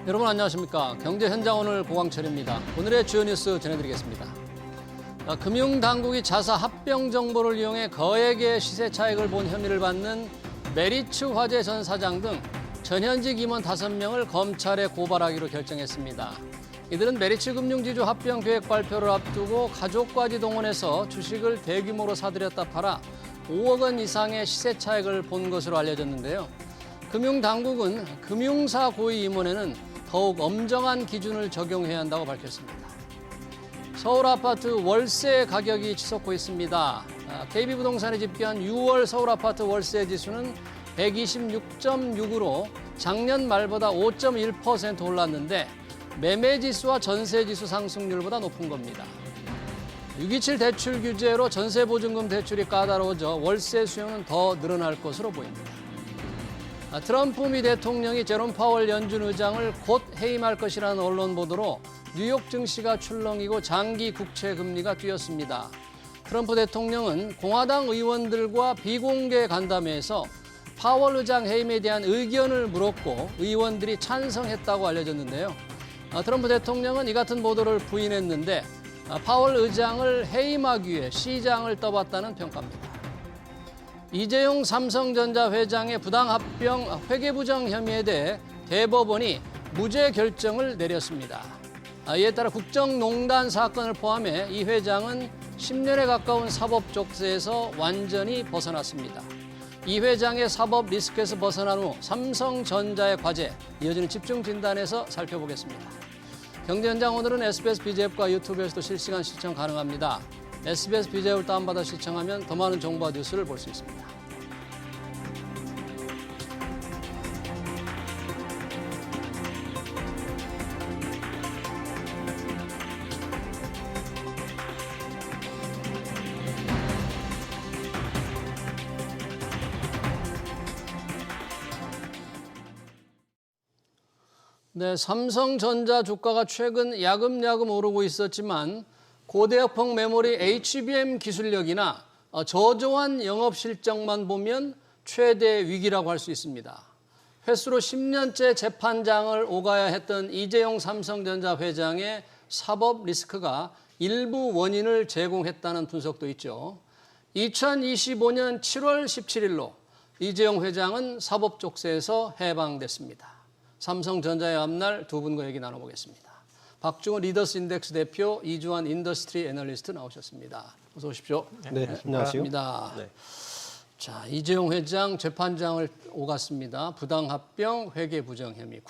여러분 안녕하십니까. 경제현장 오늘 고광철입니다. 오늘의 주요 뉴스 전해드리겠습니다. 금융당국이 자사 합병 정보를 이용해 거액의 시세 차익을 본 혐의를 받는 메리츠 화재 전 사장 등 전현직 임원 5명을 검찰에 고발하기로 결정했습니다. 이들은 메리츠 금융지주 합병 계획 발표를 앞두고 가족까지 동원해서 주식을 대규모로 사들였다 팔아 5억 원 이상의 시세 차익을 본 것으로 알려졌는데요. 금융당국은 금융사 고위 임원에는 더욱 엄정한 기준을 적용해야 한다고 밝혔습니다. 서울 아파트 월세 가격이 치솟고 있습니다. KB부동산이 집계한 6월 서울 아파트 월세 지수는 126.6으로 작년 말보다 5.1% 올랐는데 매매지수와 전세지수 상승률보다 높은 겁니다. 627 대출 규제로 전세보증금 대출이 까다로워져 월세 수요는 더 늘어날 것으로 보입니다. 트럼프 미 대통령이 제롬 파월 연준 의장을 곧 해임할 것이라는 언론 보도로 뉴욕 증시가 출렁이고 장기 국채 금리가 뛰었습니다. 트럼프 대통령은 공화당 의원들과 비공개 간담회에서 파월 의장 해임에 대한 의견을 물었고 의원들이 찬성했다고 알려졌는데요. 트럼프 대통령은 이 같은 보도를 부인했는데 파월 의장을 해임하기 위해 시장을 떠봤다는 평가입니다. 이재용 삼성전자 회장의 부당합병 회계부정 혐의에 대해 대법원이 무죄 결정을 내렸습니다. 이에 따라 국정농단 사건을 포함해 이 회장은 10년에 가까운 사법 족쇄에서 완전히 벗어났습니다. 이 회장의 사법 리스크에서 벗어난 후 삼성전자의 과제, 이어지는 집중 진단에서 살펴보겠습니다. 경제현장 오늘은 SBS BJ앱과 유튜브에서도 실시간 시청 가능합니다. SBS BJ앱을 다운받아 시청하면 더 많은 정보와 뉴스를 볼 수 있습니다. 네, 삼성전자 주가가 최근 야금야금 오르고 있었지만 고대역폭 메모리 HBM 기술력이나 저조한 영업 실적만 보면 최대 위기라고 할 수 있습니다. 횟수로 10년째 재판장을 오가야 했던 이재용 삼성전자 회장의 사법 리스크가 일부 원인을 제공했다는 분석도 있죠. 2025년 7월 17일로 이재용 회장은 사법 족쇄에서 해방됐습니다. 삼성전자의 앞날 두 분과 얘기 나눠보겠습니다. 박중원 리더스 인덱스 대표, 이주환 인더스트리 애널리스트 나오셨습니다. 어서 오십시오. 네, 안녕하세요. 네. 자, 이재용 회장 재판장을 오갔습니다. 부당합병, 회계부정 혐의,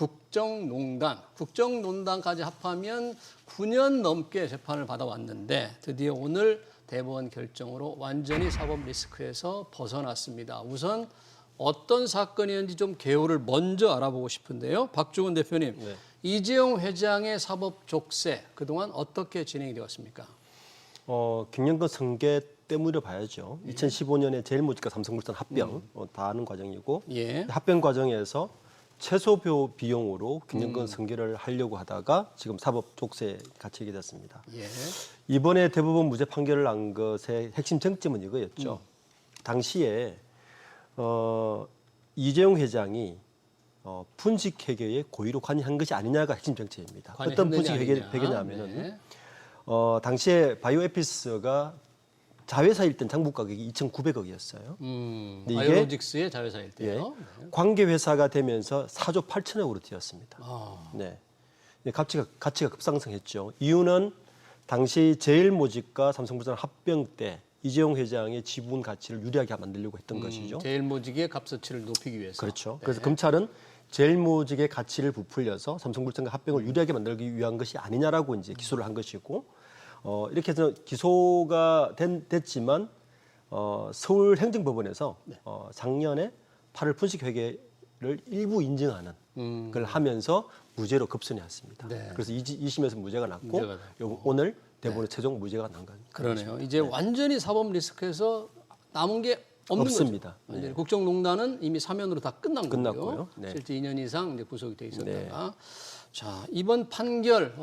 국정농단까지 합하면 9년 넘게 재판을 받아왔는데 드디어 오늘 대법원 결정으로 완전히 사법 리스크에서 벗어났습니다. 우선 어떤 사건이었는지 좀 개요를 먼저 알아보고 싶은데요. 박중원 대표님, 네. 이재용 회장의 사법 족쇄 그동안 어떻게 진행이 되었습니까? 경영권 승계 때문에 봐야죠. 2015년에 제일모직과 삼성물산 합병 다 하는 과정이고 예. 합병 과정에서 최소 비용으로 경영권 승계를 하려고 하다가 지금 사법 족쇄에 갇히게 됐습니다. 예. 이번에 대법원 무죄 판결을 난 것의 핵심 쟁점은 이거였죠. 당시에 이재용 회장이 분식 회계에 고의로 관여한 것이 아니냐가 핵심 쟁점입니다. 어떤 분식 회계냐면은 네. 당시에 바이오에피스가 자회사일 땐 장부 가격이 2,900억이었어요. 바이오로직스의 자회사일 때요. 예, 네. 관계 회사가 되면서 4조 8천억으로 뛰었습니다. 네, 가치가 급상승했죠. 이유는 당시 제일모직과 삼성물산 합병 때 이재용 회장의 지분 가치를 유리하게 만들려고 했던 것이죠. 제일모직의 값어치를 높이기 위해서. 그렇죠. 네. 그래서 검찰은 제일모직의 가치를 부풀려서 삼성물산과 합병을 유리하게 만들기 위한 것이 아니냐라고 이제 기소를 한 것이고, 이렇게 해서 기소가 됐지만 서울행정법원에서 작년에 8월 분식회계를 일부 인정하는 걸 하면서 무죄로 급선회했습니다. 네. 그래서 2심에서 무죄가 났고 오늘 대법원의 최종 무죄가 난 겁니다. 그러네요. 이제 완전히 사법 리스크에서 남은 게 없습니다. 네. 국정농단은 이미 사면으로 다 끝났고요. 거고요. 네. 실제 2년 이상 이제 구속이 돼 있었다가. 네. 자, 이번 판결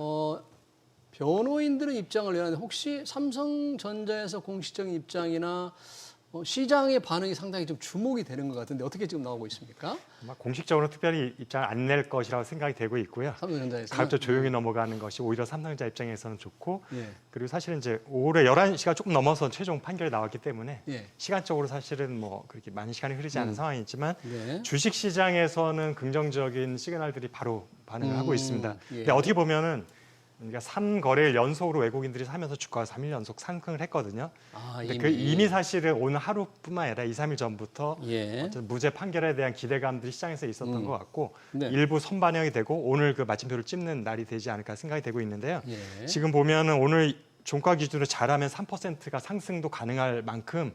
변호인들은 입장을 내놨는데 혹시 삼성전자에서 공식적인 입장이나 시장의 반응이 상당히 좀 주목이 되는 것 같은데 어떻게 지금 나오고 있습니까? 아마 공식적으로 특별히 입장을 안 낼 것이라고 생각이 되고 있고요. 삼성전자에서 가급적 조용히 넘어가는 것이 오히려 삼성전자 입장에서는 좋고 예. 그리고 사실은 이제 올해 11시가 조금 넘어서 최종 판결이 나왔기 때문에 예. 시간적으로 사실은 뭐 그렇게 많은 시간이 흐르지 않은 상황이지만 네. 주식 시장에서는 긍정적인 시그널들이 바로 반응을 하고 있습니다. 예. 근데 어떻게 보면은 그러니까 3거래일 연속으로 외국인들이 사면서 주가가 3일 연속 상승을 했거든요. 아, 근데 그 이미 사실은 오늘 하루뿐만 아니라 2, 3일 전부터 예. 어떤 무죄 판결에 대한 기대감들이 시장에서 있었던 것 같고 네. 일부 선반영이 되고 오늘 그 마침표를 찍는 날이 되지 않을까 생각이 되고 있는데요. 예. 지금 보면은 오늘 종가 기준으로 잘하면 3%가 상승도 가능할 만큼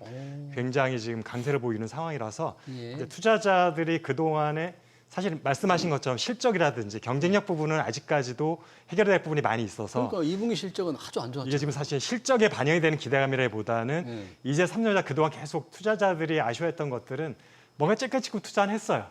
굉장히 지금 강세를 보이는 상황이라서 예. 이제 투자자들이 그동안에 사실 말씀하신 것처럼 실적이라든지 경쟁력 부분은 아직까지도 해결될 부분이 많이 있어서 그러니까 2분기 실적은 아주 안 좋았죠. 이게 지금 사실 실적에 반영이 되는 기대감이라기보다는 이제 삼성전자 그동안 계속 투자자들이 아쉬워했던 것들은 뭔가 찔끔찔끔 투자는 했어요.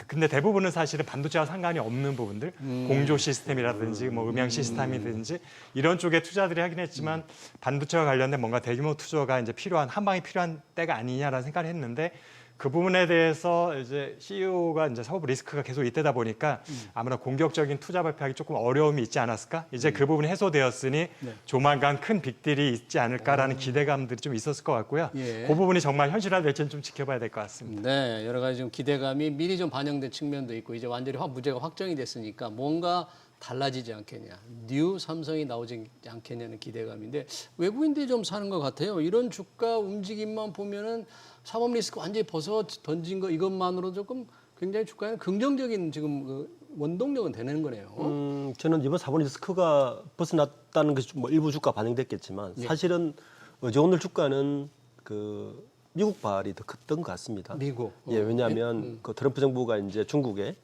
근데 대부분은 사실은 반도체와 상관이 없는 부분들, 공조 시스템이라든지 뭐 음향 시스템이든지 이런 쪽에 투자들이 하긴 했지만 반도체와 관련된 뭔가 대규모 투자가 이제 필요한 한 방에 필요한 때가 아니냐라는 생각을 했는데 그 부분에 대해서 이제 CEO가 이제 사업 리스크가 계속 있다 보니까 아무래도 공격적인 투자 발표하기 조금 어려움이 있지 않았을까? 이제 그 부분이 해소되었으니 조만간 큰 빅딜이 있지 않을까라는 기대감들이 좀 있었을 것 같고요. 예. 그 부분이 정말 현실화될지는 좀 지켜봐야 될 것 같습니다. 네, 여러 가지 좀 기대감이 미리 좀 반영된 측면도 있고 이제 완전히 무죄가 확정이 됐으니까 뭔가 달라지지 않겠냐, 뉴 삼성이 나오지 않겠냐는 기대감인데 외국인들이 좀 사는 것 같아요. 이런 주가 움직임만 보면은 사법 리스크 완전히 벗어 던진 거 이것만으로 조금 굉장히 주가에 긍정적인 지금 그 원동력은 되는 거네요. 저는 이번 사법 리스크가 벗어났다는 것이 뭐 일부 주가 반영됐겠지만 사실은 어제 오늘 주가는 그 미국발이 더 컸던 것 같습니다. 미국. 예, 왜냐하면 그 트럼프 정부가 이제 중국에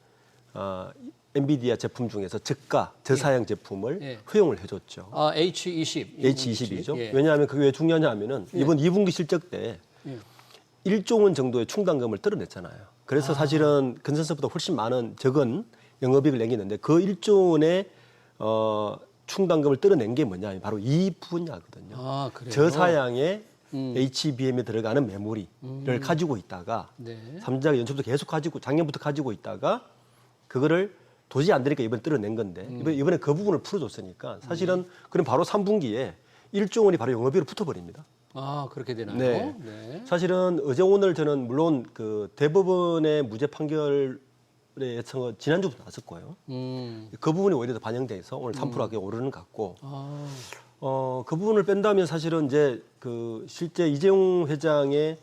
엔비디아 제품 중에서 저사양 제품을 예. 허용을 해줬죠. 아, H20. H20이죠. 예. 왜냐하면 그게 왜 중요하냐면은 이번 2분기 실적 때 예. 1조 원 정도의 충당금을 떨어냈잖아요. 그래서 사실은 컨센서스보다 훨씬 적은 영업이익을 내기는데 그 1조 원의 충당금을 떨어낸 게 뭐냐? 바로 이 분야거든요. 아, 그래요? 저사양의 HBM에 들어가는 메모리를 가지고 있다가 네. 삼성전자가 연초부터 계속 가지고 작년부터 가지고 있다가 그거를 도저히 안 되니까 이번에 떨어낸 건데 이번에 그 부분을 풀어줬으니까 사실은 그럼 바로 3분기에 1조 원이 바로 영업이익으로 붙어버립니다. 아, 그렇게 되나요? 네. 네. 사실은 어제 오늘 저는 물론 그 대법원의 무죄 판결에 예상은 지난주부터 나왔을 거예요. 그 부분이 오히려 더 반영돼서 오늘 3%가 오르는 것 같고 아, 그 부분을 뺀다면 사실은 이제 그 실제 이재용 회장의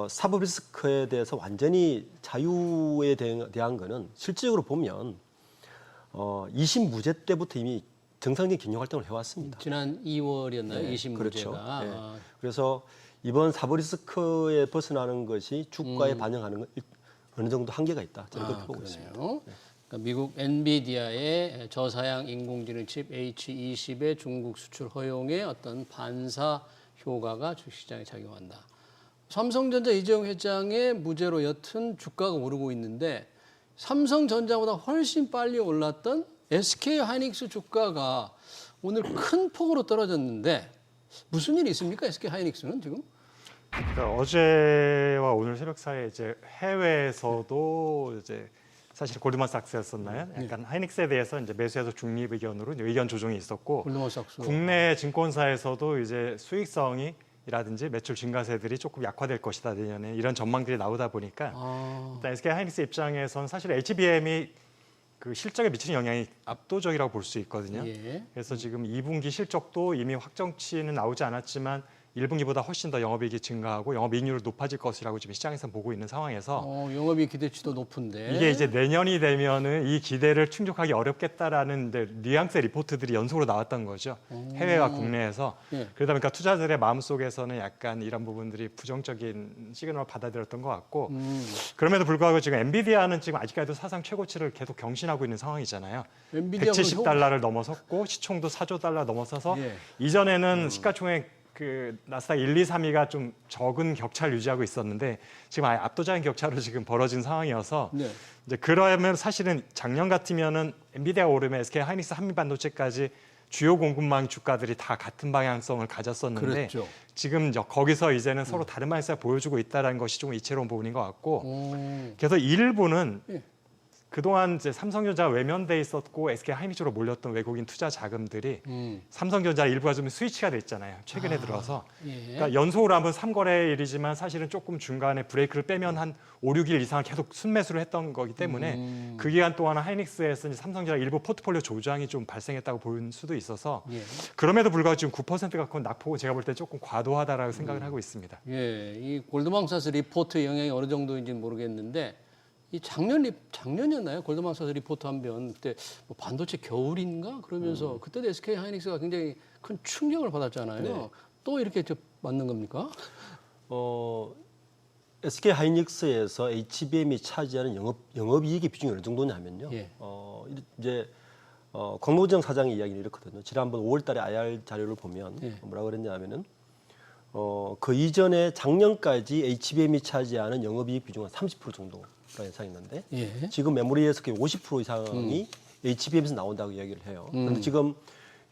사법 리스크에 대해서 완전히 자유에 대한 거는 실질적으로 보면 2심 무죄 때부터 이미 정상적인 경영 활동을 해왔습니다. 지난 2월이었나요? 네, 20 그렇죠. 문제가. 네. 아, 그래서 이번 사법 리스크에 벗어나는 것이 주가에 반영하는 건 어느 정도 한계가 있다. 저는 그렇게 보고 있습니다. 그러네요. 그러니까 미국 엔비디아의 저사양 인공지능 칩 H20의 중국 수출 허용의 어떤 반사 효과가 주식시장에 작용한다. 삼성전자 이재용 회장의 무죄로 여튼 주가가 오르고 있는데 삼성전자보다 훨씬 빨리 올랐던 SK 하이닉스 주가가 오늘 큰 폭으로 떨어졌는데 무슨 일이 있습니까? SK 하이닉스는 지금? 그러니까 어제와 오늘 새벽 사이에 이제 해외에서도 이제 사실 골드만삭스였었나요? 약간 하이닉스에 대해서 이제 매수해서 중립 의견으로 이제 의견 조정이 있었고 골드만삭스. 국내 증권사에서도 이제 수익성이 라든지 매출 증가세들이 조금 약화될 것이다 내년에 이런 전망들이 나오다 보니까 일단 SK 하이닉스 입장에서는 사실 HBM이 그 실적에 미치는 영향이 압도적이라고 볼 수 있거든요. 예. 그래서 지금 2분기 실적도 이미 확정치는 나오지 않았지만 1분기보다 훨씬 더 영업이익이 증가하고 영업이익률이 높아질 것이라고 지금 시장에서 보고 있는 상황에서 영업이익 기대치도 높은데 이게 이제 내년이 되면은 이 기대를 충족하기 어렵겠다라는 뉘앙스의 리포트들이 연속으로 나왔던 거죠. 해외와 국내에서. 예. 그러다 보니까 투자자들의 마음속에서는 약간 이런 부분들이 부정적인 시그널을 받아들였던 것 같고 그럼에도 불구하고 지금 엔비디아는 지금 아직까지도 사상 최고치를 계속 경신하고 있는 상황이잖아요. 엔비디아 170달러를 넘어섰고 시총도 4조 달러 넘어서서 예. 이전에는 시가총액 그 나스닥 1, 2, 3위가 좀 적은 격차를 유지하고 있었는데 지금 아예 압도적인 격차로 지금 벌어진 상황이어서 네. 이제 그러면 사실은 작년 같으면은 엔비디아가 오르면 SK 하이닉스 한미반도체까지 주요 공급망 주가들이 다 같은 방향성을 가졌었는데 그렇죠. 지금 거기서 이제는 서로 다른 방향성을 보여주고 있다는 것이 좀 이채로운 부분인 것 같고 그래서 일부는 예. 그동안 이제 삼성전자가 외면돼 있었고 SK 하이닉스로 몰렸던 외국인 투자 자금들이 삼성전자 일부가 좀 스위치가 돼 있잖아요. 최근에 들어서. 예. 그러니까 연속으로 한번 3거래일이지만 사실은 조금 중간에 브레이크를 빼면 한 5, 6일 이상을 계속 순매수를 했던 거기 때문에 그 기간 동안 하이닉스에서 이제 삼성전자 일부 포트폴리오 조정이 좀 발생했다고 볼 수도 있어서 예. 그럼에도 불구하고 지금 9% 갖고 낙폭은 제가 볼 때 조금 과도하다라고 생각을 하고 있습니다. 예, 이 골드만삭스 리포트 영향이 어느 정도인지 모르겠는데 이 작년이었나요? 골드만삭스 리포트 한번 그때 뭐 반도체 겨울인가 그러면서 그때도 SK 하이닉스가 굉장히 큰 충격을 받았잖아요. 네. 또 이렇게 맞는 겁니까? SK 하이닉스에서 HBM이 차지하는 영업이익의 비중이 어느 정도냐면요. 예. 이제 광노정 사장의 이야기는 이렇거든요. 지난번 5월달에 IR 자료를 보면 예. 뭐라 그랬냐면은 그 이전에 작년까지 HBM이 차지하는 영업이익 비중은 30% 정도가 예상했는데 예. 지금 메모리에서 50% 이상이 HBM에서 나온다고 이야기를 해요. 그런데 지금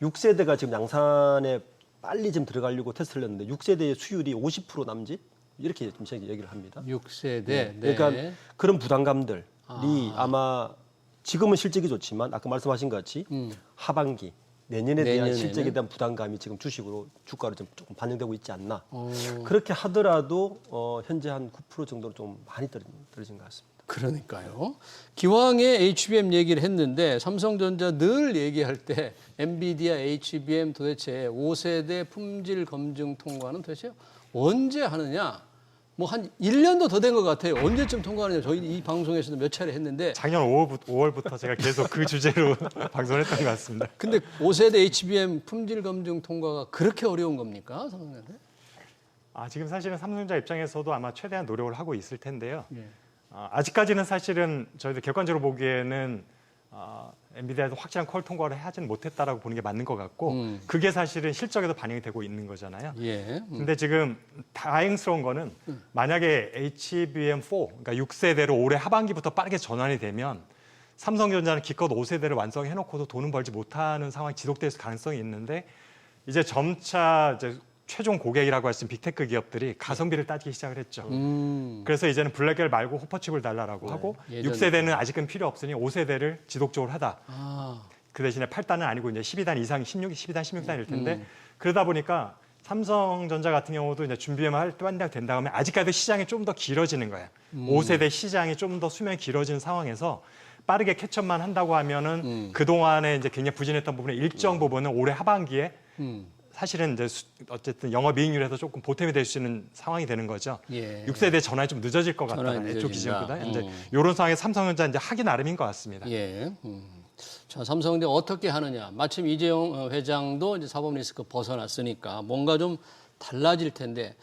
6세대가 지금 양산에 빨리 좀 들어가려고 테스트를 했는데 6세대의 수율이 50% 남짓 이렇게 좀 얘기를 합니다. 6세대. 네. 네. 그러니까 그런 부담감들이 아마 지금은 실적이 좋지만 아까 말씀하신 것 같이 하반기 내년에 대한 내년에는? 실적에 대한 부담감이 지금 주가로 좀 조금 반영되고 있지 않나. 어, 그렇게 하더라도 현재 한 9% 정도로 좀 많이 떨어진 것 같습니다. 그러니까요. 기왕에 HBM 얘기를 했는데 삼성전자 늘 얘기할 때 엔비디아 HBM 도대체 5세대 품질 검증 통과는 도대체 언제 하느냐? 뭐 한 1년도 더 된 것 같아요. 언제쯤 통과하느냐? 저희 이 방송에서도 몇 차례 했는데 작년 5월부터 제가 계속 그 주제로 방송을 했던 것 같습니다. 근데 5세대 HBM 품질 검증 통과가 그렇게 어려운 겁니까? 삼성전자? 지금 사실은 삼성전자 입장에서도 아마 최대한 노력을 하고 있을 텐데요. 예. 아직까지는 사실은 저희들 객관적으로 보기에는 엔비디아에서 확실한 퀄 통과를 하지는 못했다라고 보는 게 맞는 것 같고 그게 사실은 실적에도 반영이 되고 있는 거잖아요. 예. 근데 지금 다행스러운 거는 만약에 HBM4, 그러니까 6세대로 올해 하반기부터 빠르게 전환이 되면 삼성전자는 기껏 5세대를 완성해놓고도 돈은 벌지 못하는 상황이 지속될 가능성이 있는데 이제 점차 이제 최종 고객이라고 할 수 있는 빅테크 기업들이 가성비를 따지기 시작을 했죠. 그래서 이제는 블랙엘 말고 호퍼칩을 달라라고 하고 예전에. 6세대는 아직은 필요 없으니 5세대를 지속적으로 하다. 아, 그 대신에 8단은 아니고 이제 12단 이상 12단, 16단일 텐데 그러다 보니까 삼성전자 같은 경우도 이제 준비만 된 다음에 아직까지 시장이 좀 더 길어지는 거예요. 5세대 시장이 좀 더 수명이 길어지는 상황에서 빠르게 캐첩만 한다고 하면은 그동안에 이제 굉장히 부진했던 부분의 일정 부분은 올해 하반기에 사실은 이제 어쨌든 영업이익률에서 조금 보탬이 될 수 있는 상황이 되는 거죠. 예. 6세대 전환이 좀 늦어질 것 같다. 전환이 애초 늦어진다. 기준보다 이제 이런 상황에 삼성전자 이제 하기 나름인 것 같습니다. 예. 자, 삼성전자 어떻게 하느냐? 마침 이재용 회장도 이제 사법 리스크 벗어났으니까 뭔가 좀 달라질 텐데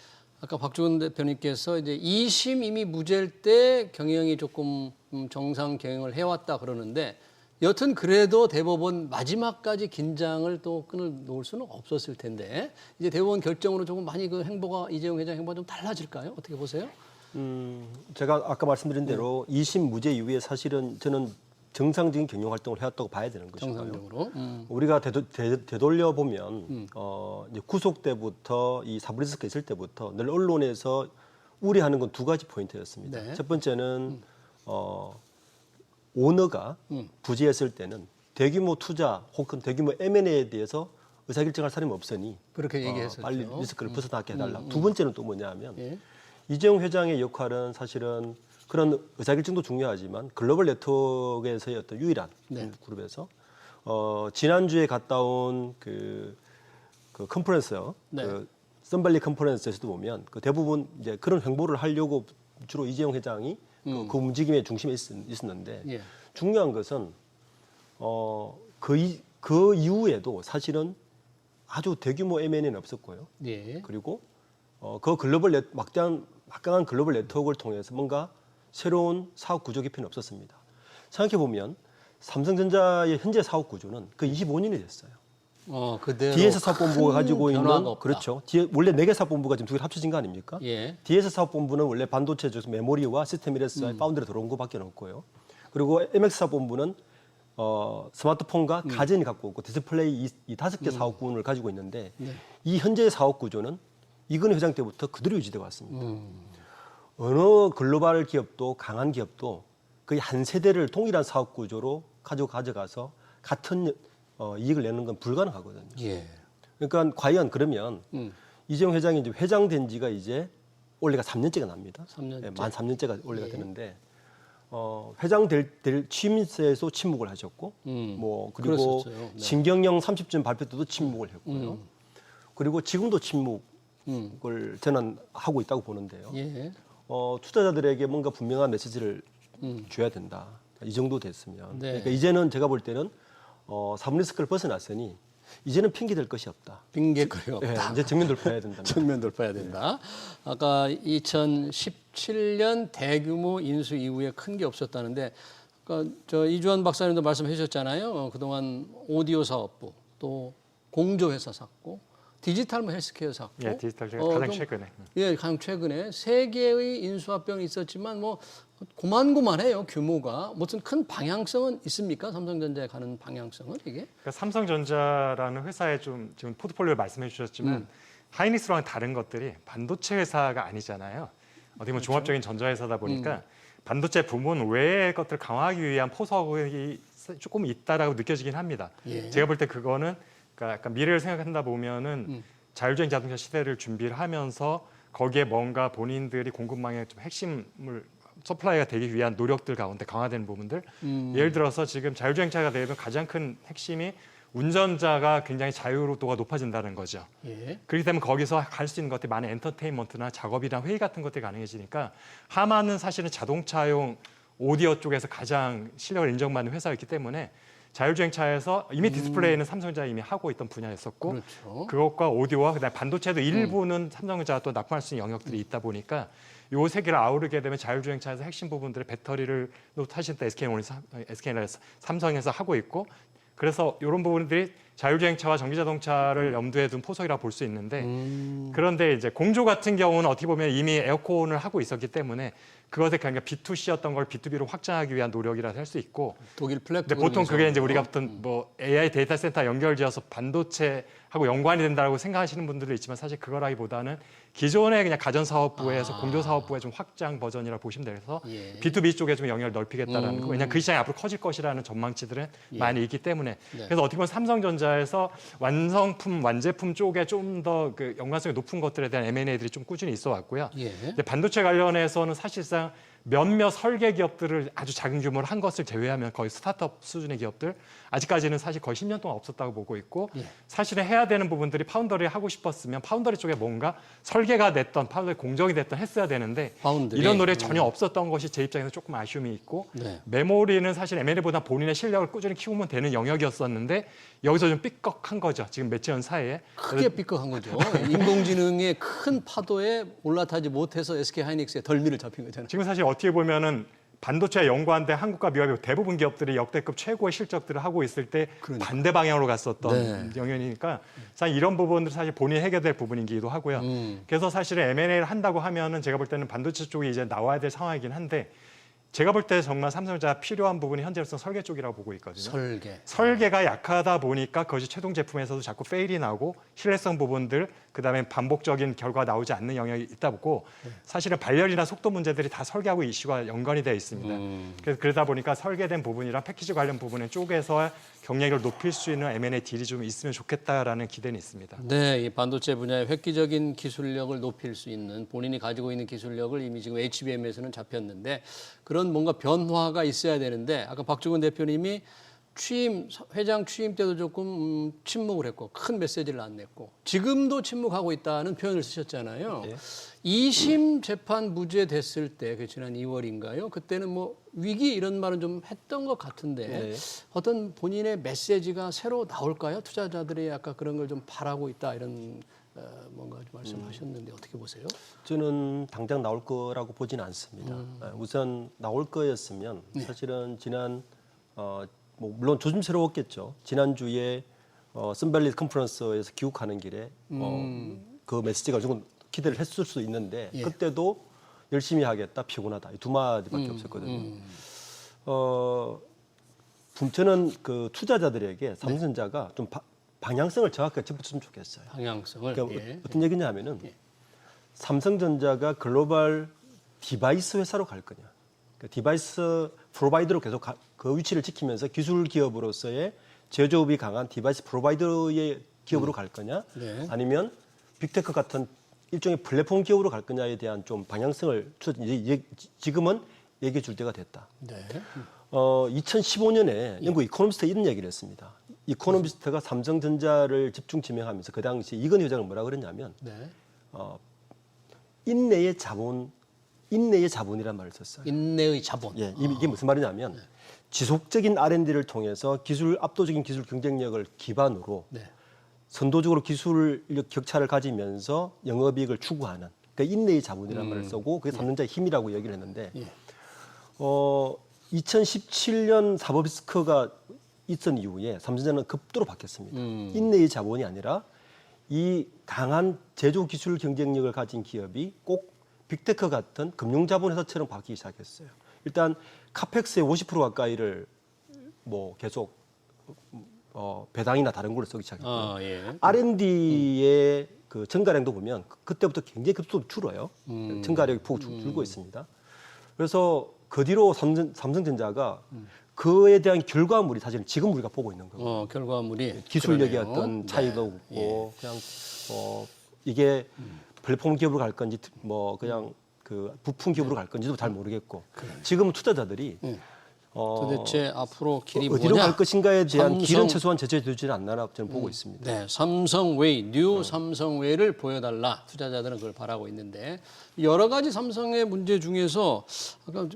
아까 박주근 대표님께서 이제 2심 이미 무죄일 때 경영이 조금 정상 경영을 해왔다 그러는데 여튼 그래도 대법원 마지막까지 긴장을 또 끈을 놓을 수는 없었을 텐데 이제 대법원 결정으로 조금 많이 그 행보가 이재용 회장 행보가 좀 달라질까요? 어떻게 보세요? 제가 아까 말씀드린 대로 2심 무죄 이후에 사실은 저는 정상적인 경영 활동을 해왔다고 봐야 되는 것이고요. 정상적으로. 우리가 되돌려 보면 이제 구속 때부터 이 사법 리스크가 있을 때부터 늘 언론에서 우려하는 건 두 가지 포인트였습니다. 네. 첫 번째는 오너가 부재했을 때는 대규모 투자 혹은 대규모 M&A에 대해서 의사결정할 사람이 없으니 그렇게 얘기했었죠. 빨리 리스크를 벗어나게 해달라. 두 번째는 또 뭐냐면 예. 이재용 회장의 역할은 사실은 그런 의사결정도 중요하지만 글로벌 네트워크에서의 어떤 유일한 네. 그룹에서 지난주에 갔다 온 그 컨퍼런스, 네. 그 썬밸리 컨퍼런스에서도 보면 그 대부분 이제 그런 행보를 하려고 주로 이재용 회장이 그 움직임의 중심에 있었는데 예. 중요한 것은 그 이후에도 사실은 아주 대규모 M&A는 없었고요. 예. 그리고 그 막강한 글로벌 네트워크를 통해서 뭔가 새로운 사업 구조 개편이 없었습니다. 생각해 보면 삼성전자의 현재 사업 구조는 그 25년이 됐어요. 그대로 DS 사업본부가 가지고 있는 변화가 없다. 그렇죠. 원래 4개 사업본부가 지금 2개 합쳐진 거 아닙니까? 예. DS 사업본부는 원래 반도체 쪽에서 메모리와 시스템 이레스와 파운드로 들어온 것밖에 없고요. 그리고 MX 사업본부는 스마트폰과 가전이 갖고 있고 디스플레이 이 5개 사업군을 가지고 있는데 이 현재의 사업 구조는 이건희 회장 때부터 그대로 유지되어 왔습니다. 어느 글로벌 기업도 강한 기업도 거의 한 세대를 동일한 사업 구조로 가져가서 같은 이익을 내는 건 불가능하거든요. 예. 그러니까 과연 그러면 이재용 회장이 이제 회장된 지가 이제 올해가 3년째가 납니다. 3년째. 네, 만 3년째가 올해가 되는데 회장 될 취임새에서 침묵을 하셨고 뭐 그리고 그랬었어요. 네. 신경영 30점 발표 때도 침묵을 했고요. 그리고 지금도 침묵을 저는 하고 있다고 보는데요. 예. 투자자들에게 뭔가 분명한 메시지를 줘야 된다. 이 정도 됐으면. 네. 그러니까 이제는 제가 볼 때는 사분 리스크를 벗어났으니 이제는 핑계 댈 것이 없다. 빙계거리 없다. 네, 이제 정면 돌파해야 된다. 정면 돌파해야 된다. 아까 2017년 대규모 인수 이후에 큰 게 없었다는데, 그러니까 저 이주환 박사님도 말씀해 주셨잖아요. 그동안 오디오 사업부, 또 공조회사 샀고, 디지털 헬스케어 샀고, 예, 디지털 가장 좀, 최근에. 예, 가장 최근에 세 개의 인수합병이 있었지만 뭐 고만고만해요 규모가. 무슨 큰 방향성은 있습니까? 삼성전자에 가는 방향성은 이게? 그러니까 삼성전자라는 회사의 좀 지금 포트폴리오를 말씀해 주셨지만 하이닉스랑 다른 것들이 반도체 회사가 아니잖아요. 어떻게 보면 종합적인 전자회사다 보니까 반도체 부문 외의 것들을 강화하기 위한 포석이 조금 있다라고 느껴지긴 합니다. 예. 제가 볼 때 그거는 그러니까 약간 미래를 생각한다 보면은 자율주행 자동차 시대를 준비를 하면서 거기에 뭔가 본인들이 공급망의 좀 핵심을 서플라이가 되기 위한 노력들 가운데 강화되는 부분들. 예를 들어서 지금 자율주행차가 되면 가장 큰 핵심이 운전자가 굉장히 자유도가 높아진다는 거죠. 예. 그렇기 때문에 거기서 갈 수 있는 것들이 많은 엔터테인먼트나 작업이나 회의 같은 것들이 가능해지니까 하만은 사실은 자동차용 오디오 쪽에서 가장 실력을 인정받는 회사였기 때문에 자율주행차에서 이미 디스플레이는 삼성전자가 이미 하고 있던 분야였었고 그렇죠. 그것과 오디오와 그다음에 반도체도 일부는 삼성전자가 또 납품할 수 있는 영역들이 있다 보니까 요 세 개를 아우르게 되면 자율주행차에서 핵심 부분들의 배터리를 사실 SK는 삼성에서 하고 있고 그래서 이런 부분들이 자율주행차와 전기자동차를 염두에 둔 포석이라 볼 수 있는데 그런데 이제 공조 같은 경우는 어떻게 보면 이미 에어컨을 하고 있었기 때문에 그것에 그러니까 B2C였던 걸 B2B로 확장하기 위한 노력이라 할 수 있고 독일 근데 플랫폼. 보통 그게 이제 우리가 어떤 뭐 AI 데이터 센터 연결지어서 반도체하고 연관이 된다고 생각하시는 분들도 있지만 사실 그거라기보다는 기존의 그냥 가전 사업부에서 공조 사업부의 좀 확장 버전이라 보시면 돼서 예. B2B 쪽에 좀 영향을 넓히겠다라는 거. 왜냐하면 그 시장이 앞으로 커질 것이라는 전망치들은 많이 있기 때문에 그래서 어떻게 보면 삼성전자에서 완성품, 완제품 쪽에 좀 더 그 연관성이 높은 것들에 대한 M&A들이 좀 꾸준히 있어 왔고요. 예. 근데 반도체 관련해서는 사실상 몇몇 설계 기업들을 아주 작은 규모로 한 것을 제외하면 거의 스타트업 수준의 기업들 아직까지는 사실 거의 10년 동안 없었다고 보고 있고 사실은 해야 되는 부분들이 파운더리 하고 싶었으면 파운더리 쪽에 뭔가 설계가 됐던 파운더리 공정이 됐던 했어야 되는데 파운드리. 이런 노력이 전혀 없었던 것이 제 입장에서 조금 아쉬움이 있고 네. 메모리는 사실 M&A보다 본인의 실력을 꾸준히 키우면 되는 영역이었었는데 여기서 좀 삐걱한 거죠. 지금 몇 년 사이에. 크게 삐걱한 거죠. 인공지능의 큰 파도에 올라타지 못해서 SK하이닉스에 덜미를 잡힌 거잖아요. 지금 사실 어떻게 보면은 반도체 연구하는데 한국과 미국의 대부분 기업들이 역대급 최고의 실적들을 하고 있을 때 반대 방향으로 갔었던 영역이니까 사실 이런 부분들 사실 본인이 해결될 부분이기도 하고요. 그래서 사실은 M&A를 한다고 하면은 제가 볼 때는 반도체 쪽이 이제 나와야 될 상황이긴 한데 제가 볼 때 정말 삼성전자 필요한 부분이 현재로서 설계 쪽이라고 보고 있거든요. 설계가 약하다 보니까 그것이 최종 제품에서도 자꾸 페일이 나고 신뢰성 부분들 그다음에 반복적인 결과가 나오지 않는 영역이 있다 보고 사실은 발열이나 속도 문제들이 다 설계하고 이슈가 연관이 되어 있습니다. 그래서 그러다 보니까 설계된 부분이랑 패키지 관련 부분의 쪽에서 경쟁력을 높일 수 있는 M&A 딜이 좀 있으면 좋겠다라는 기대는 있습니다. 네, 이 반도체 분야의 획기적인 기술력을 높일 수 있는 본인이 가지고 있는 기술력을 이미 지금 HBM에서는 잡혔는데 그런 뭔가 변화가 있어야 되는데 아까 박주근 대표님이 회장 취임 때도 조금 침묵을 했고 큰 메시지를 안 냈고 지금도 침묵하고 있다는 표현을 쓰셨잖아요. 네. 2심 재판 무죄됐을 때, 그 지난 2월인가요? 그때는 뭐 위기 이런 말은 좀 했던 것 같은데 네. 어떤 본인의 메시지가 새로 나올까요? 투자자들이 아까 그런 걸 좀 바라고 있다 이런 뭔가 좀 말씀하셨는데 어떻게 보세요? 저는 당장 나올 거라고 보지는 않습니다. 우선 나올 거였으면 사실은 지난 뭐 물론 조심스러웠겠죠. 지난주에 선밸리 컨퍼런스에서 귀국하는 길에 그 메시지가 조금 기대를 했을 수 있는데 그때도 열심히 하겠다, 피곤하다 이 두 마디밖에 없었거든요. 저는 그 투자자들에게 삼성전자가 좀 방향성을 정확하게 짚어줬으면 좋겠어요. 방향성을. 그러니까 예. 어떤 얘기냐 하면은 삼성전자가 글로벌 디바이스 회사로 갈 거냐. 그러니까 디바이스 프로바이더로 계속 그 위치를 지키면서 기술 기업으로서의 제조업이 강한 디바이스 프로바이더의 기업으로 갈 거냐. 네. 아니면 빅테크 같은 일종의 플랫폼 기업으로 갈 거냐에 대한 좀 방향성을 지금은 얘기해 줄 때가 됐다. 네. 2015년에 영국 이코노미스트가 이런 얘기를 했습니다. 이코노미스트가 삼성전자를 집중 지명하면서 그 당시 이건희 회장을 뭐라 그랬냐면 네. 인내의 자본이란 말을 썼어요. 인내의 자본. 예, 이게 무슨 말이냐면 지속적인 R&D를 통해서 압도적인 기술 경쟁력을 기반으로 네. 선도적으로 기술력 격차를 가지면서 영업이익을 추구하는 그러니까 인내의 자본이라는 말을 쓰고 그게 삼성전자의 힘이라고 얘기를 했는데 예. 2017년 사법 리스크가 있던 이후에 삼성전자는 급도로 바뀌었습니다. 인내의 자본이 아니라 이 강한 제조 기술 경쟁력을 가진 기업이 꼭 빅테크 같은 금융자본회사처럼 바뀌기 시작했어요. 일단 카펙스의 50% 가까이를 뭐 계속 배당이나 다른 걸로 쓰기 시작했고 예. R&D의 그 증가량도 보면 그때부터 굉장히 급속도로 줄어요. 증가력이 폭 줄고 있습니다. 그래서 그 뒤로 삼성전자가 그에 대한 결과물이 사실 지금 우리가 보고 있는 거고 결과물이 기술력의 그러네요. 어떤 차이도 없고 그냥 이게 플랫폼 기업으로 갈 건지 뭐 그냥 그 부품 기업으로 갈 건지도 잘 모르겠고 지금 투자자들이 도대체 앞으로 길이 어디로 뭐냐? 갈 것인가에 대한 삼성- 길은 최소한 제시되지는 않나 저는 보고 있습니다. 네, 삼성웨이, 뉴 삼성웨이를 보여달라. 투자자들은 그걸 바라고 있는데 여러 가지 삼성의 문제 중에서 아까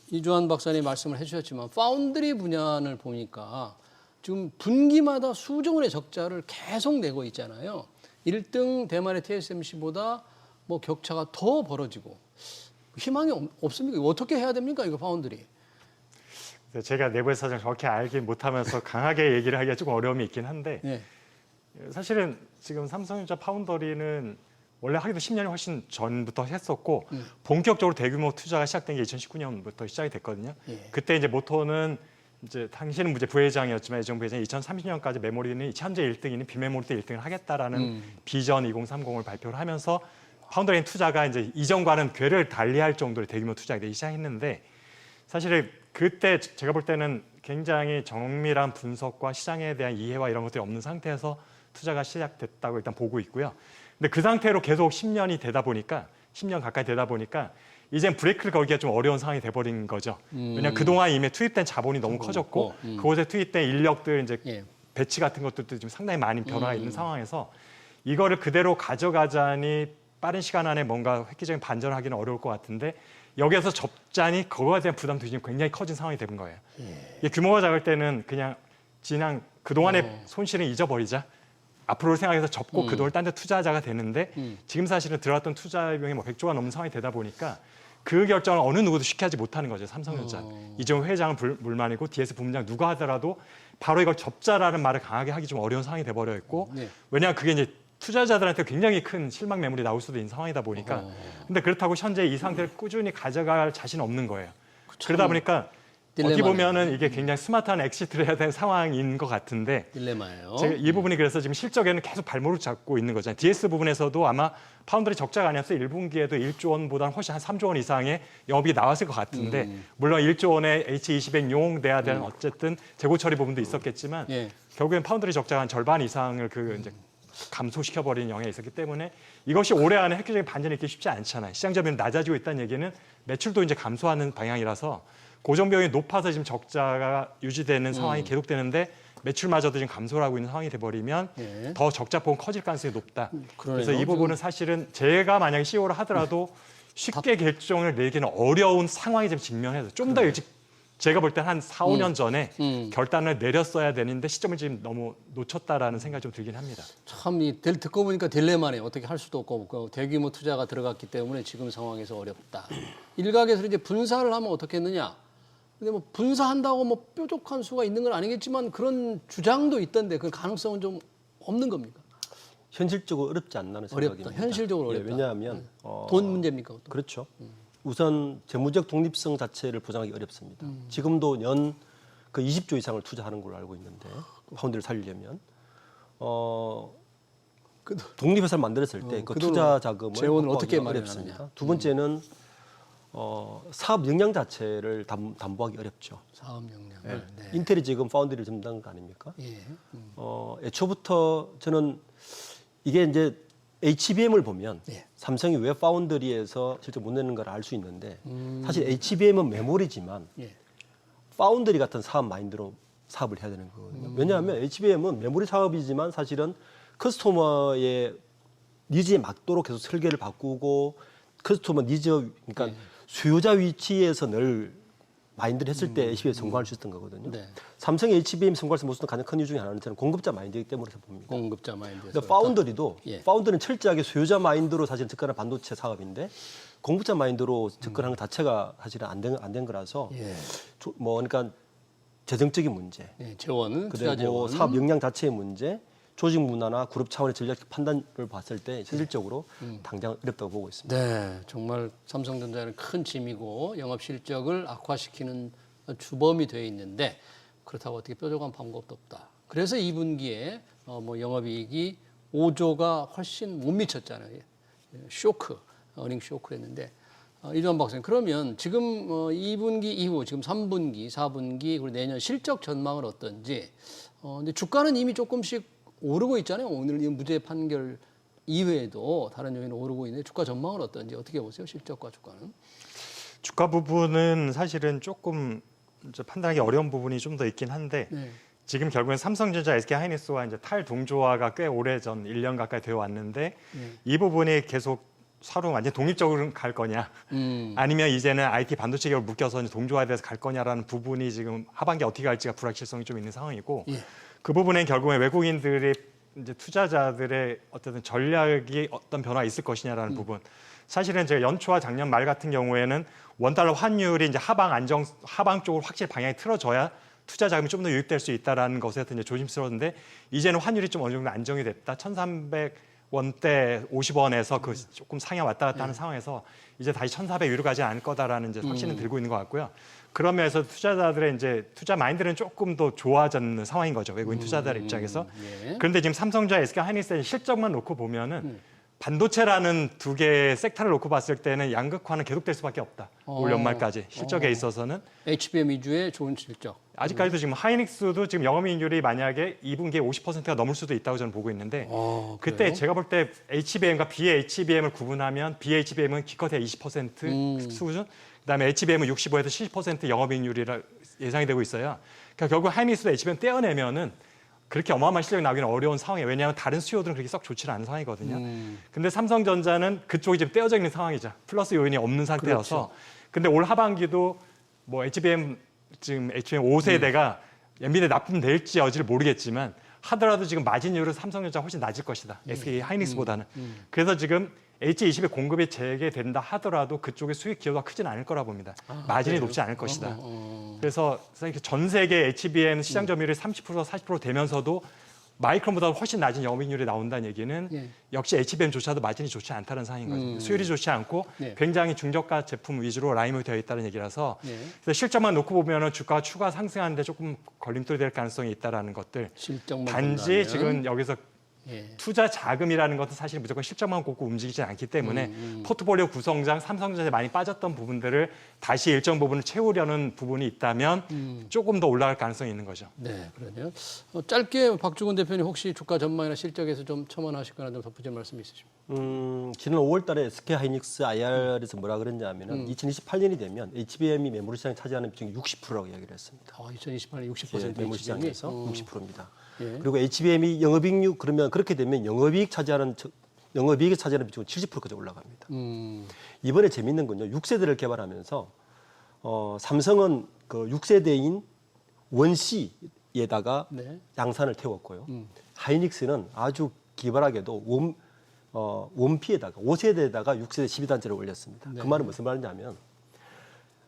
이주환 박사님 말씀을 해주셨지만 파운드리 분야를 보니까 지금 분기마다 수조 원의 적자를 계속 내고 있잖아요. 1등 대만의 TSMC보다 뭐 격차가 더 벌어지고 희망이 없습니까? 이거 어떻게 해야 됩니까? 이거 파운드리. 제가 내부의 사정 정확히 알긴 못하면서 강하게 얘기를 하기가 조금 어려움이 있긴 한데 네. 사실은 지금 삼성전자 파운더리는 원래 하기도 10년이 훨씬 전부터 했었고 본격적으로 대규모 투자가 시작된 게 2019년부터 시작이 됐거든요. 예. 그때 이제 모토는 이제 당시에는 이제 부회장이었지만 이정 부회장이 2030년까지 메모리는 현재 1등이는 비메모리 때 1등을 하겠다라는 비전 2030을 발표를 하면서 파운더리 투자가 이제 이전과는 궤를 달리할 정도의 대규모 투자가 되기 시작했는데 사실 그때 제가 볼 때는 굉장히 정밀한 분석과 시장에 대한 이해와 이런 것들이 없는 상태에서 투자가 시작됐다고 일단 보고 있고요. 근데 그 상태로 계속 10년이 되다 보니까 10년 가까이 되다 보니까 이젠 브레이크를 걸기가 좀 어려운 상황이 돼버린 거죠. 왜냐하면 그동안 이미 투입된 자본이 너무 커졌고 그곳에 투입된 인력들 이제 예. 배치 같은 것들도 지금 상당히 많이 변화가 있는 상황에서 이거를 그대로 가져가자니 빠른 시간 안에 뭔가 획기적인 반전을 하기는 어려울 것 같은데 여기에서 접자니 그거에 대한 부담도 지금 굉장히 커진 상황이 되는 거예요. 이게 규모가 작을 때는 그냥 그동안의 손실은 잊어버리자. 앞으로를 생각해서 접고 그 돈을 딴 데 투자하자가 되는데 지금 사실은 들어왔던 투자 비용이 뭐 100조가 넘는 상황이 되다 보니까 그 결정을 어느 누구도 쉽게 하지 못하는 거죠. 삼성전자. 이재용 회장은 불만이고 DS 부문장 누가 하더라도 바로 이걸 접자라는 말을 강하게 하기 좀 어려운 상황이 돼버려 있고 네. 왜냐하면 그게 이제 투자자들한테 굉장히 큰 실망 매물이 나올 수도 있는 상황이다 보니까 근데 그렇다고 현재 이 상태를 꾸준히 가져갈 자신 없는 거예요. 그러다 보니까 어떻게 딜레마네요. 보면은 이게 굉장히 스마트한 엑시트를 해야 되는 상황인 것 같은데 딜레마예요. 제가 이 부분이 그래서 지금 실적에는 계속 발목을 잡고 있는 거잖아요. DS 부분에서도 아마 파운드리 적자가 아니었어 1분기에도 1조 원보다는 훨씬 한 3조 원 이상의 영업이 나왔을 것 같은데 물론 1조 원의 H200 용돼야 되는 어쨌든 재고 처리 부분도 있었겠지만 예. 결국엔 파운드리 적자가 한 절반 이상을 이제 감소시켜버리는 영향이 있었기 때문에 이것이 올해 안에 획기적인 반전이 있기 쉽지 않잖아요. 시장 점유율이 낮아지고 있다는 얘기는 매출도 이제 감소하는 방향이라서 고정 비용이 높아서 지금 적자가 유지되는 상황이 계속되는데 매출마저도 지금 감소를 하고 있는 상황이 돼버리면 예. 더 적자폭은 커질 가능성이 높다. 그러네요. 그래서 이 부분은 사실은 제가 만약에 CEO를 하더라도 쉽게 결정을 내기는 어려운 상황이 지금 직면해서 좀 더 일찍 제가 볼 때 한 4, 5년 전에 결단을 내렸어야 되는데 시점을 지금 너무 놓쳤다라는 생각이 좀 들긴 합니다. 참 듣고 보니까 딜레마네요. 어떻게 할 수도 없고 대규모 투자가 들어갔기 때문에 지금 상황에서 어렵다. 일각에서 이제 분사를 하면 어떻겠느냐. 근데 뭐 분사한다고 뭐 뾰족한 수가 있는 건 아니겠지만 그런 주장도 있던데 그 가능성은 좀 없는 겁니까? 현실적으로 어렵지 않나는 생각입니다. 어렵다. 현실적으로 어렵다. 왜냐하면 돈 문제입니까? 그것도? 그렇죠. 우선 재무적 독립성 자체를 보장하기 어렵습니다. 지금도 그 20조 이상을 투자하는 걸로 알고 있는데 파운드를 살리려면 독립회사를 만들었을 때 그 투자 자금을 재원을 어떻게 확보하기가 마련하느냐. 어렵습니다. 두 번째는 사업 역량 자체를 담보하기 어렵죠. 사업 역량을. 네. 인텔이 지금 파운드리를 전담한 거 아닙니까? 예. 애초부터 저는 이게 이제 HBM을 보면 예. 삼성이 왜 파운드리에서 실제 못 내는 걸 알 수 있는데 사실 HBM은 메모리지만 예. 파운드리 같은 사업 마인드로 사업을 해야 되는 거거든요. 왜냐하면 HBM은 메모리 사업이지만 사실은 커스터머의 니즈에 맞도록 계속 설계를 바꾸고 커스터머 니즈 그러니까 수요자 위치에서 늘 마인드를 했을 때 HBM이 성공할 수 있었던 거거든요. 네. 삼성의 HBM 성공할 수 있었던 가장 큰 이유 중에 하나는 저는 공급자 마인드이기 때문에 봅니다. 공급자 마인드에서. 그러니까 파운드리도 예. 파운드는 철저하게 수요자 마인드로 사실 접근한 반도체 사업인데 공급자 마인드로 접근하는 것 자체가 사실은 안 된 거라서 예. 그러니까 재정적인 문제, 예. 재원은 투자 그리고 재원. 사업 역량 자체의 문제, 조직 문화나 그룹 차원의 전략 판단을 봤을 때 현실적으로 당장 어렵다고 보고 있습니다. 네, 정말 삼성전자는 큰 짐이고 영업 실적을 악화시키는 주범이 되어 있는데 그렇다고 어떻게 뾰족한 방법도 없다. 그래서 2분기에 영업이익이 5조가 훨씬 못 미쳤잖아요. 쇼크, 어닝 쇼크였는데 이주환 박사님, 그러면 지금 2분기 이후 지금 3분기, 4분기 그리고 내년 실적 전망은 어떤지. 근데 주가는 이미 조금씩 오르고 있잖아요. 오늘 이 무죄 판결 이외에도 다른 요인은 오르고 있는데 주가 전망은 어떤지 어떻게 보세요? 실적과 주가는? 주가 부분은 사실은 조금 이제 판단하기 어려운 부분이 좀 더 있긴 한데 네. 지금 결국엔 삼성전자, SK하이닉스와 이제 탈동조화가 꽤 오래전 1년 가까이 되어 왔는데 이 부분이 계속 서로 완전 독립적으로 갈 거냐 아니면 이제는 IT 반도체 계열 묶여서 이제 동조화돼서 갈 거냐라는 부분이 지금 하반기 어떻게 갈지가 불확실성이 좀 있는 상황이고 예. 그 부분엔 결국엔 외국인들의 이제 투자자들의 어떤 전략이 어떤 변화가 있을 것이냐라는 부분. 사실은 제가 연초와 작년 말 같은 경우에는 원달러 환율이 이제 하방 쪽으로 확실히 방향이 틀어져야 투자 자금이 좀 더 유입될 수 있다라는 것에 이제 조심스러운데 이제는 환율이 좀 어느 정도 안정이 됐다. 1,300원대 50원에서 그 조금 상향 왔다 갔다 하는 상황에서 이제 다시 1,400 위로 가지 않을 거다라는 이제 확신을 들고 있는 것 같고요. 그런 면에서 투자자들의 이제 투자 마인드는 조금 더 좋아졌는 상황인 거죠. 외국인 투자자들 입장에서. 예. 그런데 지금 삼성전자, SK하이닉스의 실적만 놓고 보면은 반도체라는 두 개의 섹터를 놓고 봤을 때는 양극화는 계속될 수밖에 없다. 올 연말까지 실적에 있어서는 HBM 위주의 좋은 실적. 아직까지도 지금 하이닉스도 지금 영업이익률이 만약에 2분기에 50%가 넘을 수도 있다고 저는 보고 있는데 그때 그래요? 제가 볼 때 HBM과 BHBM을 구분하면 BHBM은 기껏해야 20% 수준, 그다음에 HBM은 65에서 70% 영업이익률이라 예상이 되고 있어요. 그러니까 결국 하이닉스도 HBM 떼어내면은 그렇게 어마어마한 실력이 나오기는 어려운 상황이에요. 왜냐하면 다른 수요들은 그렇게 썩 좋지는 않은 상황이거든요. 근데 삼성전자는 그쪽이 지금 떼어져 있는 상황이죠. 플러스 요인이 없는 상태여서. 근데 올 하반기도 뭐 HBM 지금 HBM 5세대가 엔비디아 납품될지 여지를 모르겠지만 하더라도 지금 마진율은 삼성전자가 훨씬 낮을 것이다. SK 하이닉스보다는. 그래서 지금 H20의 공급이 재개된다 하더라도 그쪽의 수익 기여도가 크지는 않을 거라 봅니다. 마진이 높지 않을 것이다. 그래서 전 세계 HBM 시장 점유율이 30% 40% 되면서도 마이크론보다 훨씬 낮은 영업이익률이 나온다는 얘기는 역시 HBM조차도 마진이 좋지 않다는 상황인 거죠. 수율이 좋지 않고 굉장히 중저가 제품 위주로 라인업이 되어 있다는 얘기라서 그래서 실적만 놓고 보면 주가가 추가 상승하는데 조금 걸림돌이 될 가능성이 있다는 것들. 실적만 단지 본다면. 지금 여기서 투자 자금이라는 것은 사실 무조건 실적만 꽂고 움직이지 않기 때문에 포트폴리오 구성장, 삼성전자에 많이 빠졌던 부분들을 다시 일정 부분을 채우려는 부분이 있다면 조금 더 올라갈 가능성이 있는 거죠. 네, 그러네요. 짧게 박주근 대표님 혹시 주가 전망이나 실적에서 좀 첨언하시거나 좀 덧붙일 말씀 있으십니까? 지난 5월달에 SK하이닉스 IR에서 뭐라 그랬냐면은 2028년이 되면 HBM이 메모리 시장에 차지하는 비중이 60%라고 이야기를 했습니다. 2028년 60% 메모리 시장에서 60%입니다. 예. 그리고 HBM이 영업이익 그러면 그렇게 되면 영업이익에 차지하는 비중은 70%까지 올라갑니다. 이번에 재밌는 건요. 6세대를 개발하면서 삼성은 그 6세대인 원C에다가 네. 양산을 태웠고요. 하이닉스는 아주 기발하게도 원P에다가 5세대에다가 6세대 12단째를 올렸습니다. 그 말은 무슨 말이냐면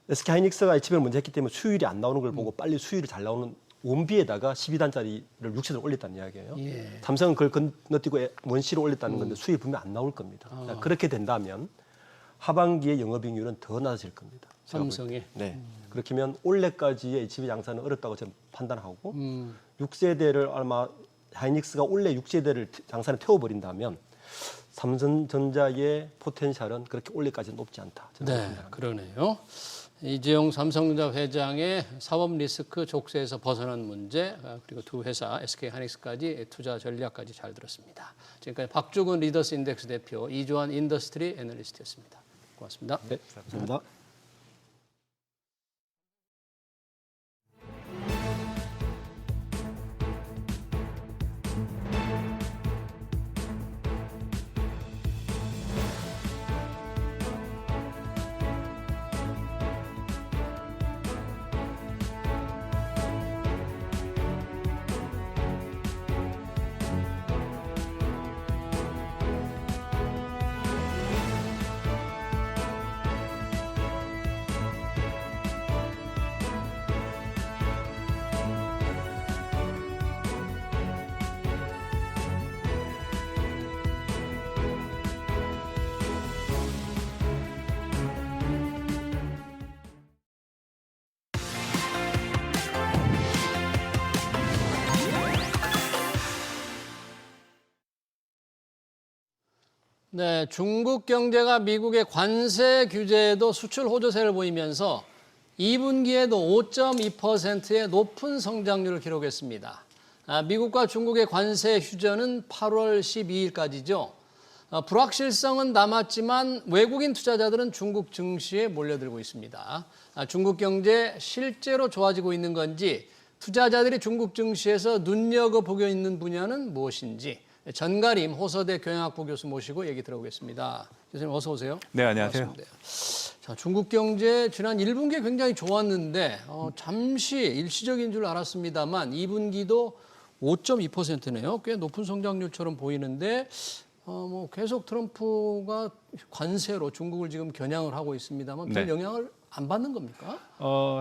SK하이닉스가 HBM을 먼저 했기 때문에 수율이 안 나오는 걸 보고 빨리 수율이 잘 나오는 원비에다가 12단짜리를 6세대를 올렸다는 이야기예요. 예. 삼성은 그걸 건너뛰고 원C로 올렸다는 건데 수율이 분명 안 나올 겁니다. 그렇게 된다면 하반기에 영업이익률은 더 낮아질 겁니다. 삼성이. 네. 그렇게 하면 올해까지의 HB 양산은 어렵다고 저는 판단하고 6세대를 아마 하이닉스가 올해 6세대를 양산에 태워버린다면 삼성전자의 포텐셜은 그렇게 올해까지는 높지 않다. 저는 네, 판단합니다. 그러네요. 이재용 삼성전자 회장의 사업 리스크 족쇄에서 벗어난 문제, 그리고 두 회사 SK하이닉스까지 투자 전략까지 잘 들었습니다. 지금까지 박주근 리더스 인덱스 대표, 이조한 인더스트리 애널리스트였습니다. 고맙습니다. 네, 감사합니다. 네, 중국 경제가 미국의 관세 규제에도 수출 호조세를 보이면서 2분기에도 5.2%의 높은 성장률을 기록했습니다. 미국과 중국의 관세 휴전은 8월 12일까지죠. 불확실성은 남았지만 외국인 투자자들은 중국 증시에 몰려들고 있습니다. 중국 경제 실제로 좋아지고 있는 건지, 투자자들이 중국 증시에서 눈여겨보고 있는 분야는 무엇인지, 전가림 호서대 경영학부 교수 모시고 얘기 들어보겠습니다. 교수님 어서 오세요. 네, 안녕하세요. 반갑습니다. 자, 중국 경제 지난 1분기 굉장히 좋았는데 잠시 일시적인 줄 알았습니다만 2분기도 5.2%네요. 꽤 높은 성장률처럼 보이는데 뭐 계속 트럼프가 관세로 중국을 지금 겨냥을 하고 있습니다만 별 네. 영향을 안 받는 겁니까?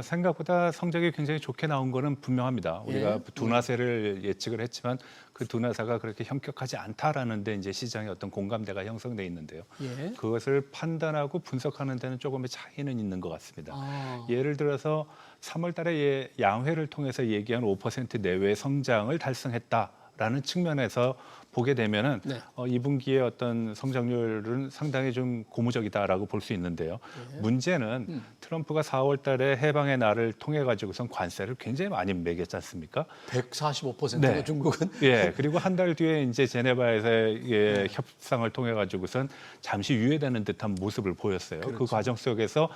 생각보다 성적이 굉장히 좋게 나온 거는 분명합니다. 우리가 예. 둔화세를 예측을 했지만 그 둔화세가 그렇게 현격하지 않다라는 데 이제 시장에 어떤 공감대가 형성돼 있는데요. 예. 그것을 판단하고 분석하는 데는 조금의 차이는 있는 것 같습니다. 예를 들어서 3월 달에 양회를 통해서 얘기한 5% 내외의 성장을 달성했다라는 측면에서 보게 되면은 네. 2분기의 어떤 성장률은 상당히 좀 고무적이다라고 볼 수 있는데요. 문제는 트럼프가 4월 달에 해방의 날을 통해 가지고선 관세를 굉장히 많이 매겼지 않습니까? 145%가 네. 중국은. 예, 그리고 한 달 뒤에 이제 제네바에서의 협상을 통해 가지고선 잠시 유예되는 듯한 모습을 보였어요. 그 과정 속에서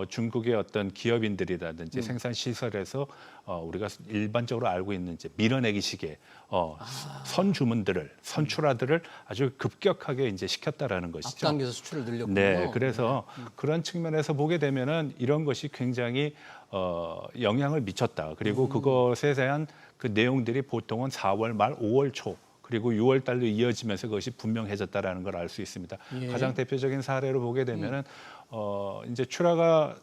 중국의 어떤 기업인들이라든지 생산 시설에서 우리가 일반적으로 알고 있는 이제 밀어내기식의 선주문들을 선출하들을 아주 급격하게 이제 시켰다라는 것이죠. 앞당겨서 수출을 늘렸군요. 네, 그래서 그런 측면에서 보게 되면은 이런 것이 굉장히 영향을 미쳤다. 그리고 그것에 대한 그 내용들이 보통은 4월 말 5월 초 그리고 6월 달로 이어지면서 그것이 분명해졌다라는 걸 알 수 있습니다. 예. 가장 대표적인 사례로 보게 되면은 이제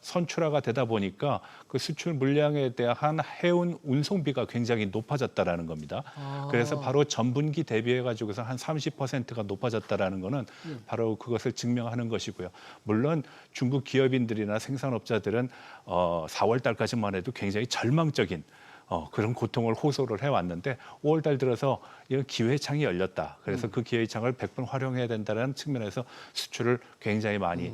선출하가 되다 보니까 그 수출 물량에 대한 해운 운송비가 굉장히 높아졌다라는 겁니다. 그래서 바로 전분기 대비해 가지고서 한 30%가 높아졌다라는 거는 바로 그것을 증명하는 것이고요. 물론 중국 기업인들이나 생산업자들은 4월 달까지만 해도 굉장히 절망적인 그런 고통을 호소를 해왔는데 5월 달 들어서 이런 기회의 창이 열렸다. 그래서 그 기회의 창을 100번 활용해야 된다는 측면에서 수출을 굉장히 많이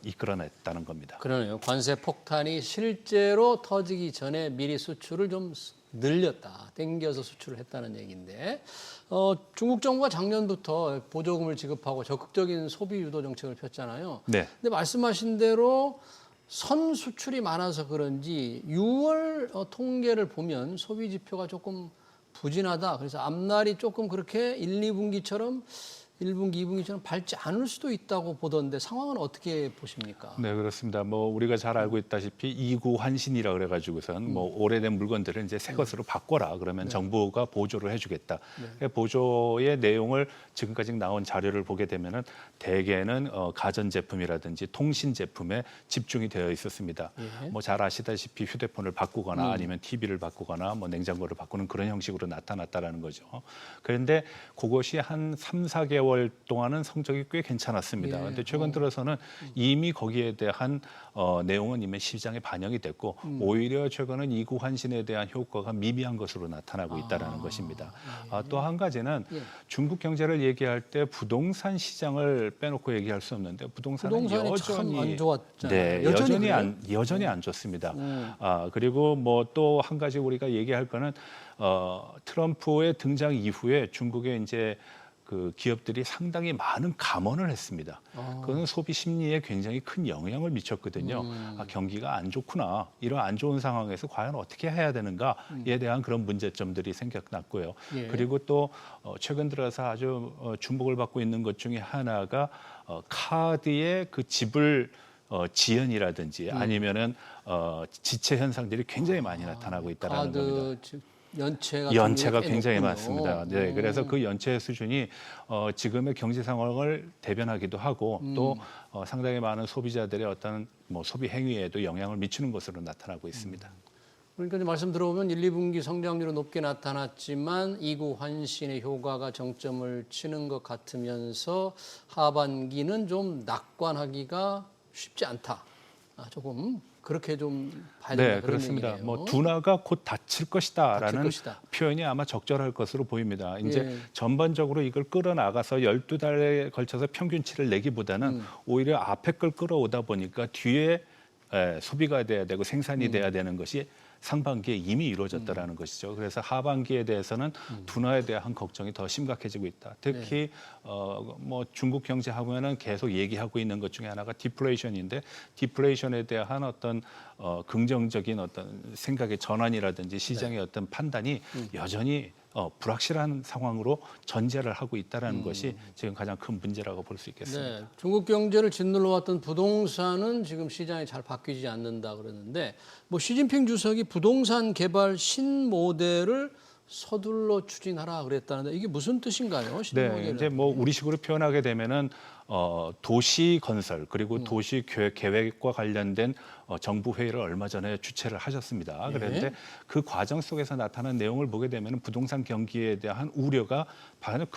이끌어냈다는 겁니다. 그러네요. 관세 폭탄이 실제로 터지기 전에 미리 수출을 좀 늘렸다. 땡겨서 수출을 했다는 얘기인데 중국 정부가 작년부터 보조금을 지급하고 적극적인 소비 유도 정책을 폈잖아요. 네. 근데 말씀하신 대로 선 수출이 많아서 그런지 6월 통계를 보면 소비 지표가 조금 부진하다. 그래서 앞날이 조금 그렇게 1, 2분기처럼 1분기, 2분기처럼 밝지 않을 수도 있다고 보던데 상황은 어떻게 보십니까? 네, 그렇습니다. 뭐 우리가 잘 알고 있다시피 이구환신이라 그래가지고선 뭐 오래된 물건들을 이제 새 것으로 바꿔라. 그러면 정부가 보조를 해주겠다. 보조의 내용을 지금까지 나온 자료를 보게 되면은 대개는 가전 제품이라든지 통신 제품에 집중이 되어 있었습니다. 뭐 잘 아시다시피 휴대폰을 바꾸거나 아니면 TV를 바꾸거나 뭐 냉장고를 바꾸는 그런 형식으로 나타났다라는 거죠. 그런데 그것이 한 3, 4개월 6개월 동안은 성적이 꽤 괜찮았습니다. 그런데 최근 들어서는 이미 거기에 대한 내용은 이미 시장에 반영이 됐고 오히려 최근은 이구 환신에 대한 효과가 미미한 것으로 나타나고 있다는 것입니다. 또 한 가지는 중국 경제를 얘기할 때 부동산 시장을 빼놓고 얘기할 수 없는데 부동산이 참 여전히 안 좋았잖아요. 네, 여전히 안 좋습니다. 그리고 뭐 또 한 가지 우리가 얘기할 거는 트럼프의 등장 이후에 중국의 이제 그 기업들이 상당히 많은 감원을 했습니다. 그건 소비 심리에 굉장히 큰 영향을 미쳤거든요. 경기가 안 좋구나. 이런 안 좋은 상황에서 과연 어떻게 해야 되는가에 대한 그런 문제점들이 생겨났고요. 예. 그리고 또 최근 들어서 아주 주목을 받고 있는 것 중에 하나가 카드의 그 지불 지연이라든지 아니면은 지체 현상들이 굉장히 많이 나타나고 있다는 겁니다. 연체가 굉장히 많습니다. 네, 그래서 그 연체 수준이 지금의 경제 상황을 대변하기도 하고 또 상당히 많은 소비자들의 어떤 뭐 소비 행위에도 영향을 미치는 것으로 나타나고 있습니다. 그러니까 이제 말씀 들어보면 1, 2분기 성장률은 높게 나타났지만 이구 환신의 효과가 정점을 치는 것 같으면서 하반기는 좀 낙관하기가 쉽지 않다. 조금 그렇게 좀 봐야 된다. 네, 그렇습니다. 뭐 둔화가 곧 닥칠 것이다라는 표현이 아마 적절할 것으로 보입니다. 이제 전반적으로 이걸 끌어나가서 12달에 걸쳐서 평균치를 내기보다는 오히려 앞에 걸 끌어오다 보니까 뒤에 소비가 돼야 되고 생산이 돼야 되는 것이 상반기에 이미 이루어졌다라는 것이죠. 그래서 하반기에 대해서는 둔화에 대한 걱정이 더 심각해지고 있다. 특히 뭐 중국 경제 하면은 계속 얘기하고 있는 것 중에 하나가 디플레이션인데 디플레이션에 대한 어떤 긍정적인 어떤 생각의 전환이라든지 시장의 어떤 판단이 여전히 불확실한 상황으로 전제를 하고 있다는 것이 지금 가장 큰 문제라고 볼 수 있겠습니다. 네, 중국 경제를 짓눌러 왔던 부동산은 지금 시장이 잘 바뀌지 않는다 그러는데 뭐 시진핑 주석이 부동산 개발 신모델을 서둘러 추진하라 그랬다는데 이게 무슨 뜻인가요? 네, 이제 뭐 우리식으로 표현하게 되면은 도시 건설 그리고 도시 계획과 관련된 정부 회의를 얼마 전에 주최를 하셨습니다. 그런데 그 과정 속에서 나타난 내용을 보게 되면 부동산 경기에 대한 우려가 반면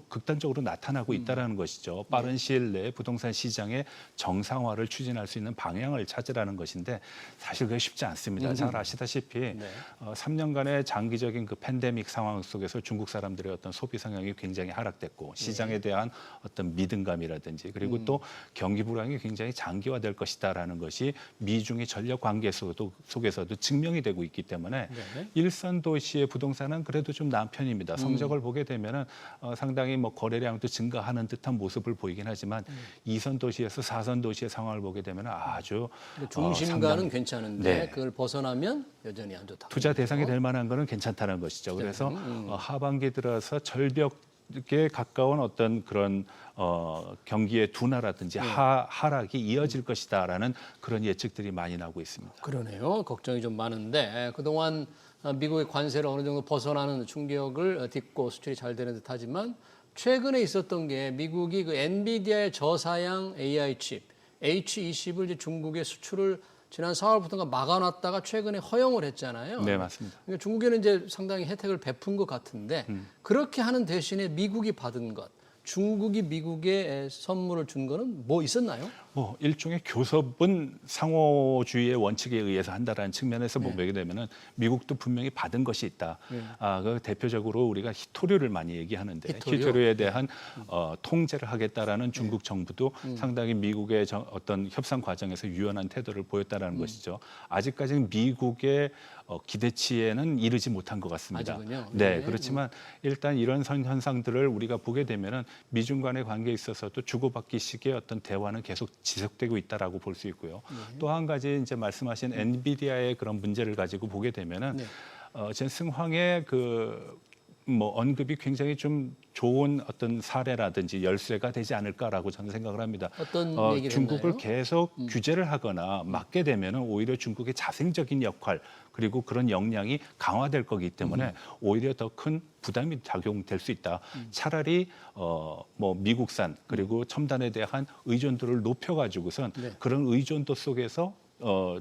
극단적으로 나타나고 있다는 것이죠. 빠른 시일 내에 부동산 시장의 정상화를 추진할 수 있는 방향을 찾으라는 것인데 사실 그게 쉽지 않습니다. 잘 아시다시피 3년간의 장기적인 그 팬데믹 상황 속에서 중국 사람들의 어떤 소비 성향이 굉장히 하락됐고 시장에 대한 어떤 믿음감이라든지 그리고 또 경기 불황이 굉장히 장기화될 것이다라는 것이 미중의 전력 관계 속에서도 증명이 되고 있기 때문에 일선 도시의 부동산은 그래도 좀 나은 편입니다. 성적을 보게 되면은 상당히 뭐 거래량도 증가하는 듯한 모습을 보이긴 하지만 2선 도시에서 4선 도시의 상황을 보게 되면 아주 중심가는 괜찮은데 그걸 벗어나면 여전히 안 좋다. 투자 대상이 될 만한 거는 괜찮다는 것이죠. 그래서 하반기 들어서 절벽에 가까운 어떤 그런 경기의 둔화라든지 하락이 이어질 것이다라는 그런 예측들이 많이 나오고 있습니다. 그러네요. 걱정이 좀 많은데 그동안 미국의 관세를 어느 정도 벗어나는 충격을 딛고 수출이 잘 되는 듯하지만 최근에 있었던 게 미국이 그 엔비디아의 저사양 AI 칩 H20을 이제 중국의 수출을 지난 4월부터가 막아놨다가 최근에 허용을 했잖아요. 네, 맞습니다. 그러니까 중국에는 이제 상당히 혜택을 베푼 것 같은데 그렇게 하는 대신에 미국이 받은 것, 중국이 미국에 선물을 준 거는 뭐 있었나요? 뭐 일종의 교섭은 상호주의의 원칙에 의해서 한다라는 측면에서 보게 되면은 미국도 분명히 받은 것이 있다. 그 대표적으로 우리가 히토류를 많이 얘기하는데 히토류에 대한 통제를 하겠다라는 중국 정부도 상당히 미국의 어떤 협상 과정에서 유연한 태도를 보였다라는 것이죠. 아직까지는 미국의 기대치에는 이르지 못한 것 같습니다. 아직은요? 네, 그렇지만 일단 이런 현상들을 우리가 보게 되면은 미중 간의 관계에 있어서도 주고받기식의 어떤 대화는 계속 지속되고 있다라고 볼 수 있고요. 또 한 가지 이제 말씀하신 엔비디아의 그런 문제를 가지고 보게 되면은 제 승황의 그 뭐 언급이 굉장히 좀 좋은 어떤 사례라든지 열쇠가 되지 않을까라고 저는 생각을 합니다. 어떤 얘기를 중국을 했나요? 계속 규제를 하거나 막게 되면은 오히려 중국의 자생적인 역할 그리고 그런 역량이 강화될 거기 때문에 오히려 더 큰 부담이 작용될 수 있다. 차라리 뭐 미국산 그리고 첨단에 대한 의존도를 높여가지고선 그런 의존도 속에서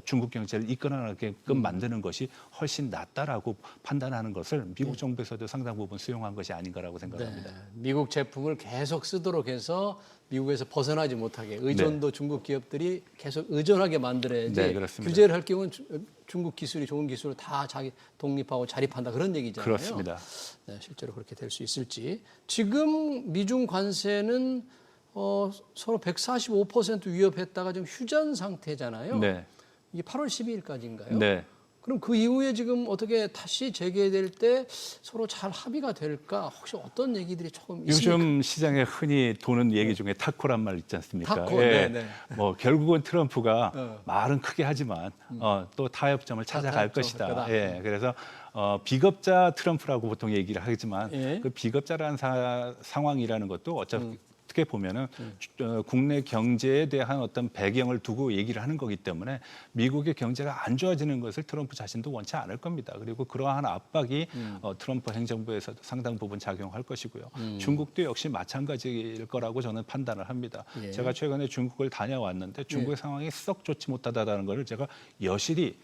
중국 경제를 이끌어나게끔 만드는 것이 훨씬 낫다라고 판단하는 것을 미국 정부에서도 상당 부분 수용한 것이 아닌가라고 생각합니다. 네. 미국 제품을 계속 쓰도록 해서 미국에서 벗어나지 못하게 의존도 중국 기업들이 계속 의존하게 만들어야지 네, 그렇습니다. 규제를 할 경우는 중국 기술이 좋은 기술을 다 자기 독립하고 자립한다 그런 얘기잖아요. 그렇습니다. 네, 실제로 그렇게 될 수 있을지. 지금 미중 관세는 서로 145% 위협했다가 지금 휴전 상태잖아요. 네. 이게 8월 12일까지인가요? 네. 그럼 그 이후에 지금 어떻게 다시 재개될 때 서로 잘 합의가 될까? 혹시 어떤 얘기들이 조금 있습니까? 요즘 시장에 흔히 도는 얘기 중에 타코란 말 있지 않습니까? 타코, 예. 네. 뭐 결국은 트럼프가 말은 크게 하지만 또 타협점을 찾아갈 타협점을 할 것이다. 거다. 예. 그래서 비겁자 트럼프라고 보통 얘기를 하지만 예. 그 비겁자라는 상황이라는 것도 어떻게 보면은 국내 경제에 대한 어떤 배경을 두고 얘기를 하는 거기 때문에 미국의 경제가 안 좋아지는 것을 트럼프 자신도 원치 않을 겁니다. 그리고 그러한 압박이 트럼프 행정부에서도 상당 부분 작용할 것이고요. 중국도 역시 마찬가지일 거라고 저는 판단을 합니다. 예. 제가 최근에 중국을 다녀왔는데 중국의 상황이 썩 좋지 못하다는 것을 제가 여실히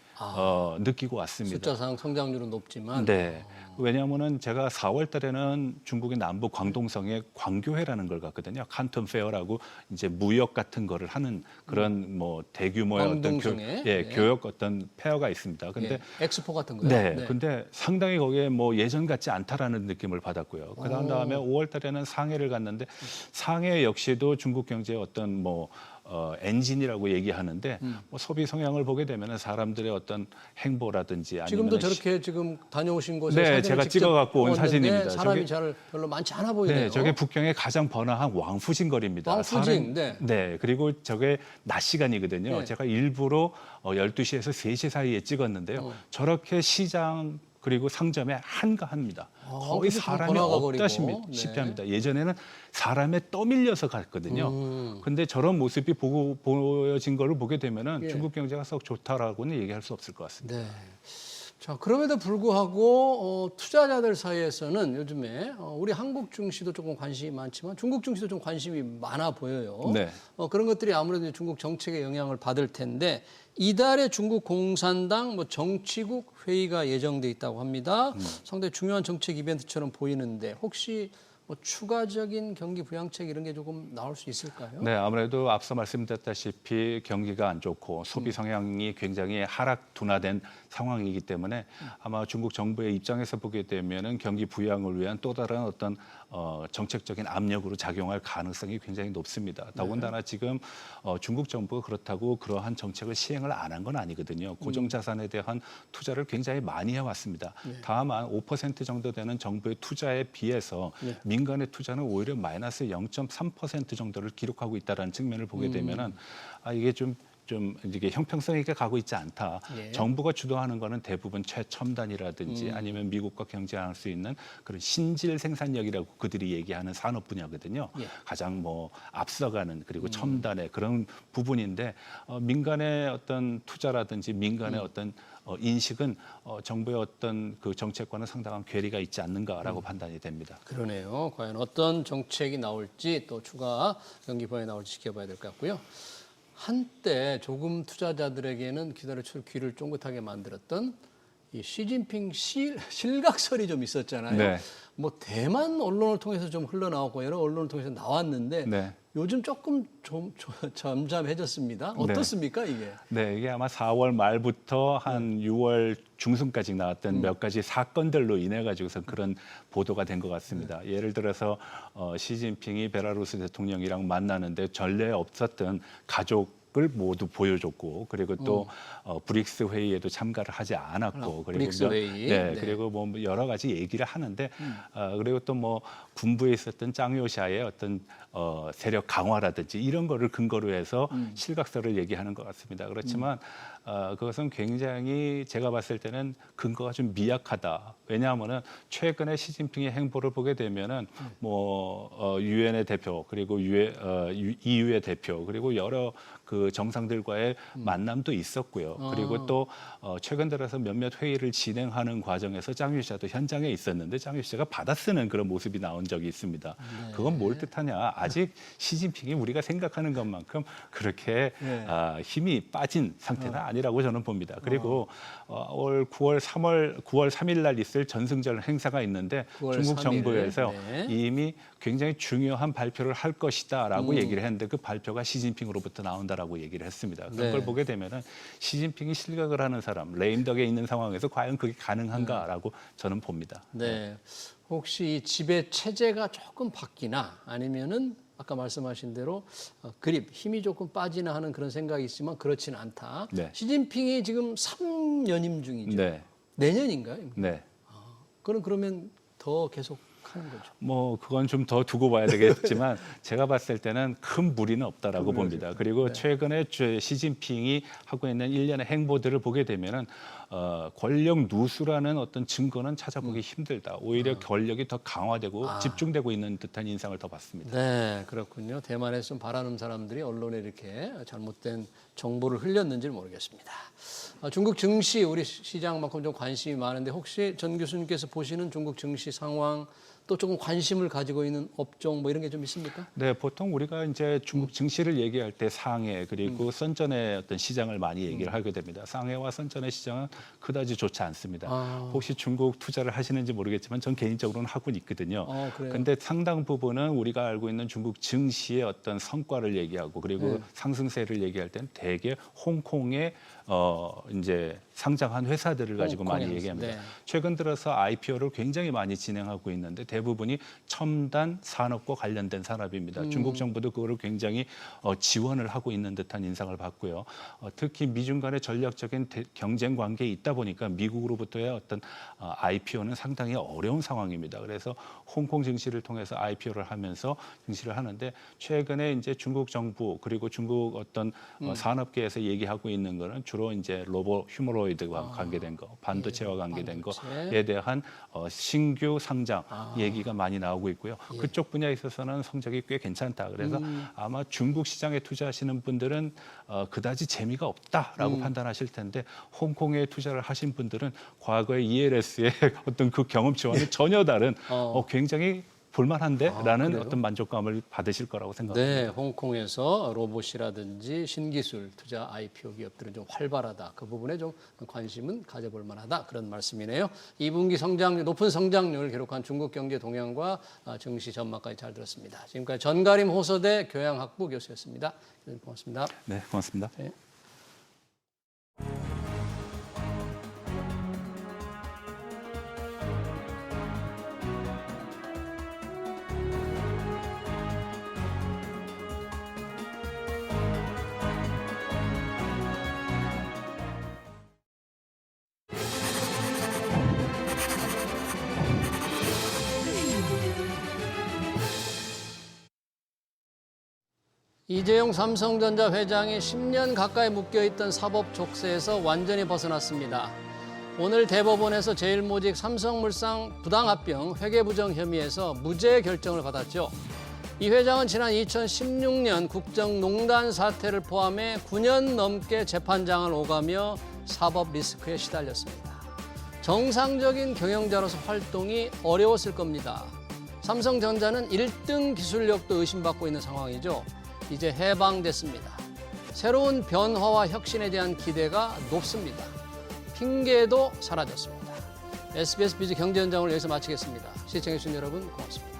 느끼고 왔습니다. 숫자상 성장률은 높지만 네. 왜냐하면은 제가 4월 달에는 중국의 남부 광동성에 광교회라는 걸 갔거든요. 칸톤 페어라고 이제 무역 같은 거를 하는 그런 뭐 대규모의 어떤 광동성에? 교역 어떤 페어가 있습니다. 근데 엑스포 같은 거요? 네. 근데 상당히 거기에 뭐 예전 같지 않다라는 느낌을 받았고요. 그다음 다음에 5월 달에는 상해를 갔는데 상해 역시도 중국 경제의 어떤 뭐 엔진이라고 얘기하는데 뭐 소비 성향을 보게 되면은 사람들의 어떤 행보라든지 아니면 지금도 저렇게 지금 다녀오신 곳에 네, 사진을 제가 직접 찍어갖고 온 찍었는데 사진입니다. 사람이 저게- 별로 많지 않아 보이네요. 네, 저게 북경의 가장 번화한 왕푸진 거리입니다. 왕푸진, 네. 네, 그리고 저게 낮 시간이거든요. 네. 제가 일부러 12시에서 3시 사이에 찍었는데요. 저렇게 시장 그리고 상점에 한가합니다. 거의 왕푸진 사람이 번화가 거리고. 없다시피 네. 합니다. 예전에는 사람에 떠밀려서 갔거든요. 근데 저런 모습이 보여진 거를 보게 되면은 예. 중국 경제가 썩 좋다라고는 얘기할 수 없을 것 같습니다. 네. 자, 그럼에도 불구하고 투자자들 사이에서는 요즘에 우리 한국 증시도 조금 관심이 많지만 중국 증시도 좀 관심이 많아 보여요. 네. 그런 것들이 아무래도 중국 정책의 영향을 받을 텐데 이달에 중국 공산당 정치국 회의가 예정돼 있다고 합니다. 상당히 중요한 정책 이벤트처럼 보이는데 혹시 추가적인 경기 부양책 이런 게 조금 나올 수 있을까요? 네, 아무래도 앞서 말씀드렸다시피 경기가 안 좋고 소비 성향이 굉장히 하락 둔화된 상황이기 때문에 아마 중국 정부의 입장에서 보게 되면은 경기 부양을 위한 또 다른 어떤 정책적인 압력으로 작용할 가능성이 굉장히 높습니다. 더군다나 지금 중국 정부가 그렇다고 그러한 정책을 시행을 안 한 건 아니거든요. 고정 자산에 대한 투자를 굉장히 많이 해왔습니다. 다만 5% 정도 되는 정부의 투자에 비해서 민간의 투자는 오히려 마이너스 0.3% 정도를 기록하고 있다는 측면을 보게 되면은 이게 좀 이게 형평성 있게 가고 있지 않다. 예. 정부가 주도하는 거는 대부분 최첨단이라든지 아니면 미국과 경쟁할 수 있는 그런 신질 생산력이라고 그들이 얘기하는 산업 분야거든요. 예. 가장 뭐 앞서가는 그리고 첨단의 그런 부분인데 민간의 어떤 투자라든지 민간의 어떤 인식은 정부의 어떤 그 정책과는 상당한 괴리가 있지 않는가라고 판단이 됩니다. 그러네요. 과연 어떤 정책이 나올지 또 추가 경기 부양이 나올지 지켜봐야 될 것 같고요. 한때 조금 투자자들에게는 기다려줄 귀를 쫑긋하게 만들었던 이 시진핑 실각설이 좀 있었잖아요. 네. 뭐 대만 언론을 통해서 좀 흘러나오고 여러 언론을 통해서 나왔는데 네. 요즘 조금 좀 잠잠해졌습니다. 어떻습니까 이게? 네, 이게 아마 4월 말부터 한 6월 중순까지 나왔던 몇 가지 사건들로 인해 가지고서 그런 보도가 된 것 같습니다. 예를 들어서 시진핑이 베라루스 대통령이랑 만나는데 전례 없었던 가족을 모두 보여줬고 그리고 또 브릭스 회의에도 참가를 하지 않았고 그리고 브릭스 회의. 네, 네. 그리고 뭐 여러 가지 얘기를 하는데 그리고 또 뭐 군부에 있었던 짱요샤의 어떤 세력 강화라든지 이런 거를 근거로 해서 실각설을 얘기하는 것 같습니다. 그렇지만 그것은 굉장히 제가 봤을 때는 근거가 좀 미약하다. 왜냐하면은 최근에 시진핑의 행보를 보게 되면은 뭐 유엔의 대표 그리고 EU의 대표 그리고 여러 그 그 정상들과의 만남도 있었고요. 그리고 또 최근 들어서 몇몇 회의를 진행하는 과정에서 장 유시아도 현장에 있었는데 장 유시아가 받아쓰는 그런 모습이 나온 적이 있습니다. 그건 뭘 뜻하냐? 아직 시진핑이 우리가 생각하는 것만큼 그렇게 힘이 빠진 상태는 아니라고 저는 봅니다. 그리고 올 9월 3일 날 있을 전승절 행사가 있는데 9월 중국 3일. 정부에서 네. 이미 굉장히 중요한 발표를 할 것이다라고 얘기를 했는데 그 발표가 시진핑으로부터 나온다라고 얘기를 했습니다. 그런 네. 걸 보게 되면은 시진핑이 실각을 하는 사람, 레임덕에 있는 상황에서 과연 그게 가능한가라고 저는 봅니다. 네. 혹시 이 지배 체제가 조금 바뀌나 아니면은 아까 말씀하신 대로 그립, 힘이 조금 빠지나 하는 그런 생각이 있지만 그렇지는 않다. 네. 시진핑이 지금 3연임 중이죠. 네. 내년인가요? 네. 그러면 더 계속 하는 거죠. 뭐 그건 좀 더 두고 봐야 되겠지만 제가 봤을 때는 큰 무리는 없다라고 봅니다. 그리고 최근에 시진핑이 하고 있는 일련의 행보들을 보게 되면은 권력 누수라는 어떤 증거는 찾아보기 힘들다. 오히려 권력이 더 강화되고 집중되고 있는 듯한 인상을 더 받습니다. 네, 그렇군요. 대만에서 좀 바라는 사람들이 언론에 이렇게 잘못된 정보를 흘렸는지는 모르겠습니다. 중국 증시 우리 시장만큼 좀 관심이 많은데 혹시 전 교수님께서 보시는 중국 증시 상황 또 조금 관심을 가지고 있는 업종 뭐 이런 게 좀 있습니까? 네, 보통 우리가 이제 중국 증시를 얘기할 때 상해 그리고 선전의 어떤 시장을 많이 얘기를 하게 됩니다. 상해와 선전의 시장은 그다지 좋지 않습니다. 혹시 중국 투자를 하시는지 모르겠지만 전 개인적으로는 하고 있거든요. 그래요? 근데 상당 부분은 우리가 알고 있는 중국 증시의 어떤 성과를 얘기하고 그리고 상승세를 얘기할 때는 대개 홍콩의 이제 상장한 회사들을 가지고 많이 홍콩에, 얘기합니다. 네. 최근 들어서 IPO를 굉장히 많이 진행하고 있는데 대부분이 첨단 산업과 관련된 산업입니다. 중국 정부도 그거를 굉장히 지원을 하고 있는 듯한 인상을 받고요. 특히 미중 간의 전략적인 경쟁 관계에 있다 보니까 미국으로부터의 어떤 IPO는 상당히 어려운 상황입니다. 그래서 홍콩 증시를 통해서 IPO를 하면서 증시를 하는데 최근에 이제 중국 정부 그리고 중국 어떤 산업계에서 얘기하고 있는 거는 주로 이제 로봇 휴머노이드와 관계된 거, 반도체와 관계된 거에 대한 신규 상장 얘기가 많이 나오고 있고요. 그쪽 분야에 있어서는 성적이 꽤 괜찮다. 그래서 아마 중국 시장에 투자하시는 분들은 그다지 재미가 없다라고 판단하실 텐데 홍콩에 투자를 하신 분들은 과거의 ELS의 어떤 그 경험치와는 전혀 다른 굉장히 볼만한데라는 그래요? 어떤 만족감을 받으실 거라고 생각합니다. 네, 홍콩에서 로봇이라든지 신기술 투자 IPO 기업들은 좀 활발하다. 그 부분에 좀 관심은 가져볼 만하다. 그런 말씀이네요. 2분기 성장률, 높은 성장률을 기록한 중국 경제 동향과 증시 전망까지 잘 들었습니다. 지금까지 전가림 호서대 교양학부 교수였습니다. 고맙습니다. 네, 고맙습니다. 네. 이재용 삼성전자 회장이 10년 가까이 묶여있던 사법 족쇄에서 완전히 벗어났습니다. 오늘 대법원에서 제일모직 삼성물산 부당합병 회계부정 혐의에서 무죄 결정을 받았죠. 이 회장은 지난 2016년 국정농단 사태를 포함해 9년 넘게 재판장을 오가며 사법 리스크에 시달렸습니다. 정상적인 경영자로서 활동이 어려웠을 겁니다. 삼성전자는 1등 기술력도 의심받고 있는 상황이죠. 이제 해방됐습니다. 새로운 변화와 혁신에 대한 기대가 높습니다. 핑계도 사라졌습니다. SBS 비즈 경제현장을 여기서 마치겠습니다. 시청해주신 여러분 고맙습니다.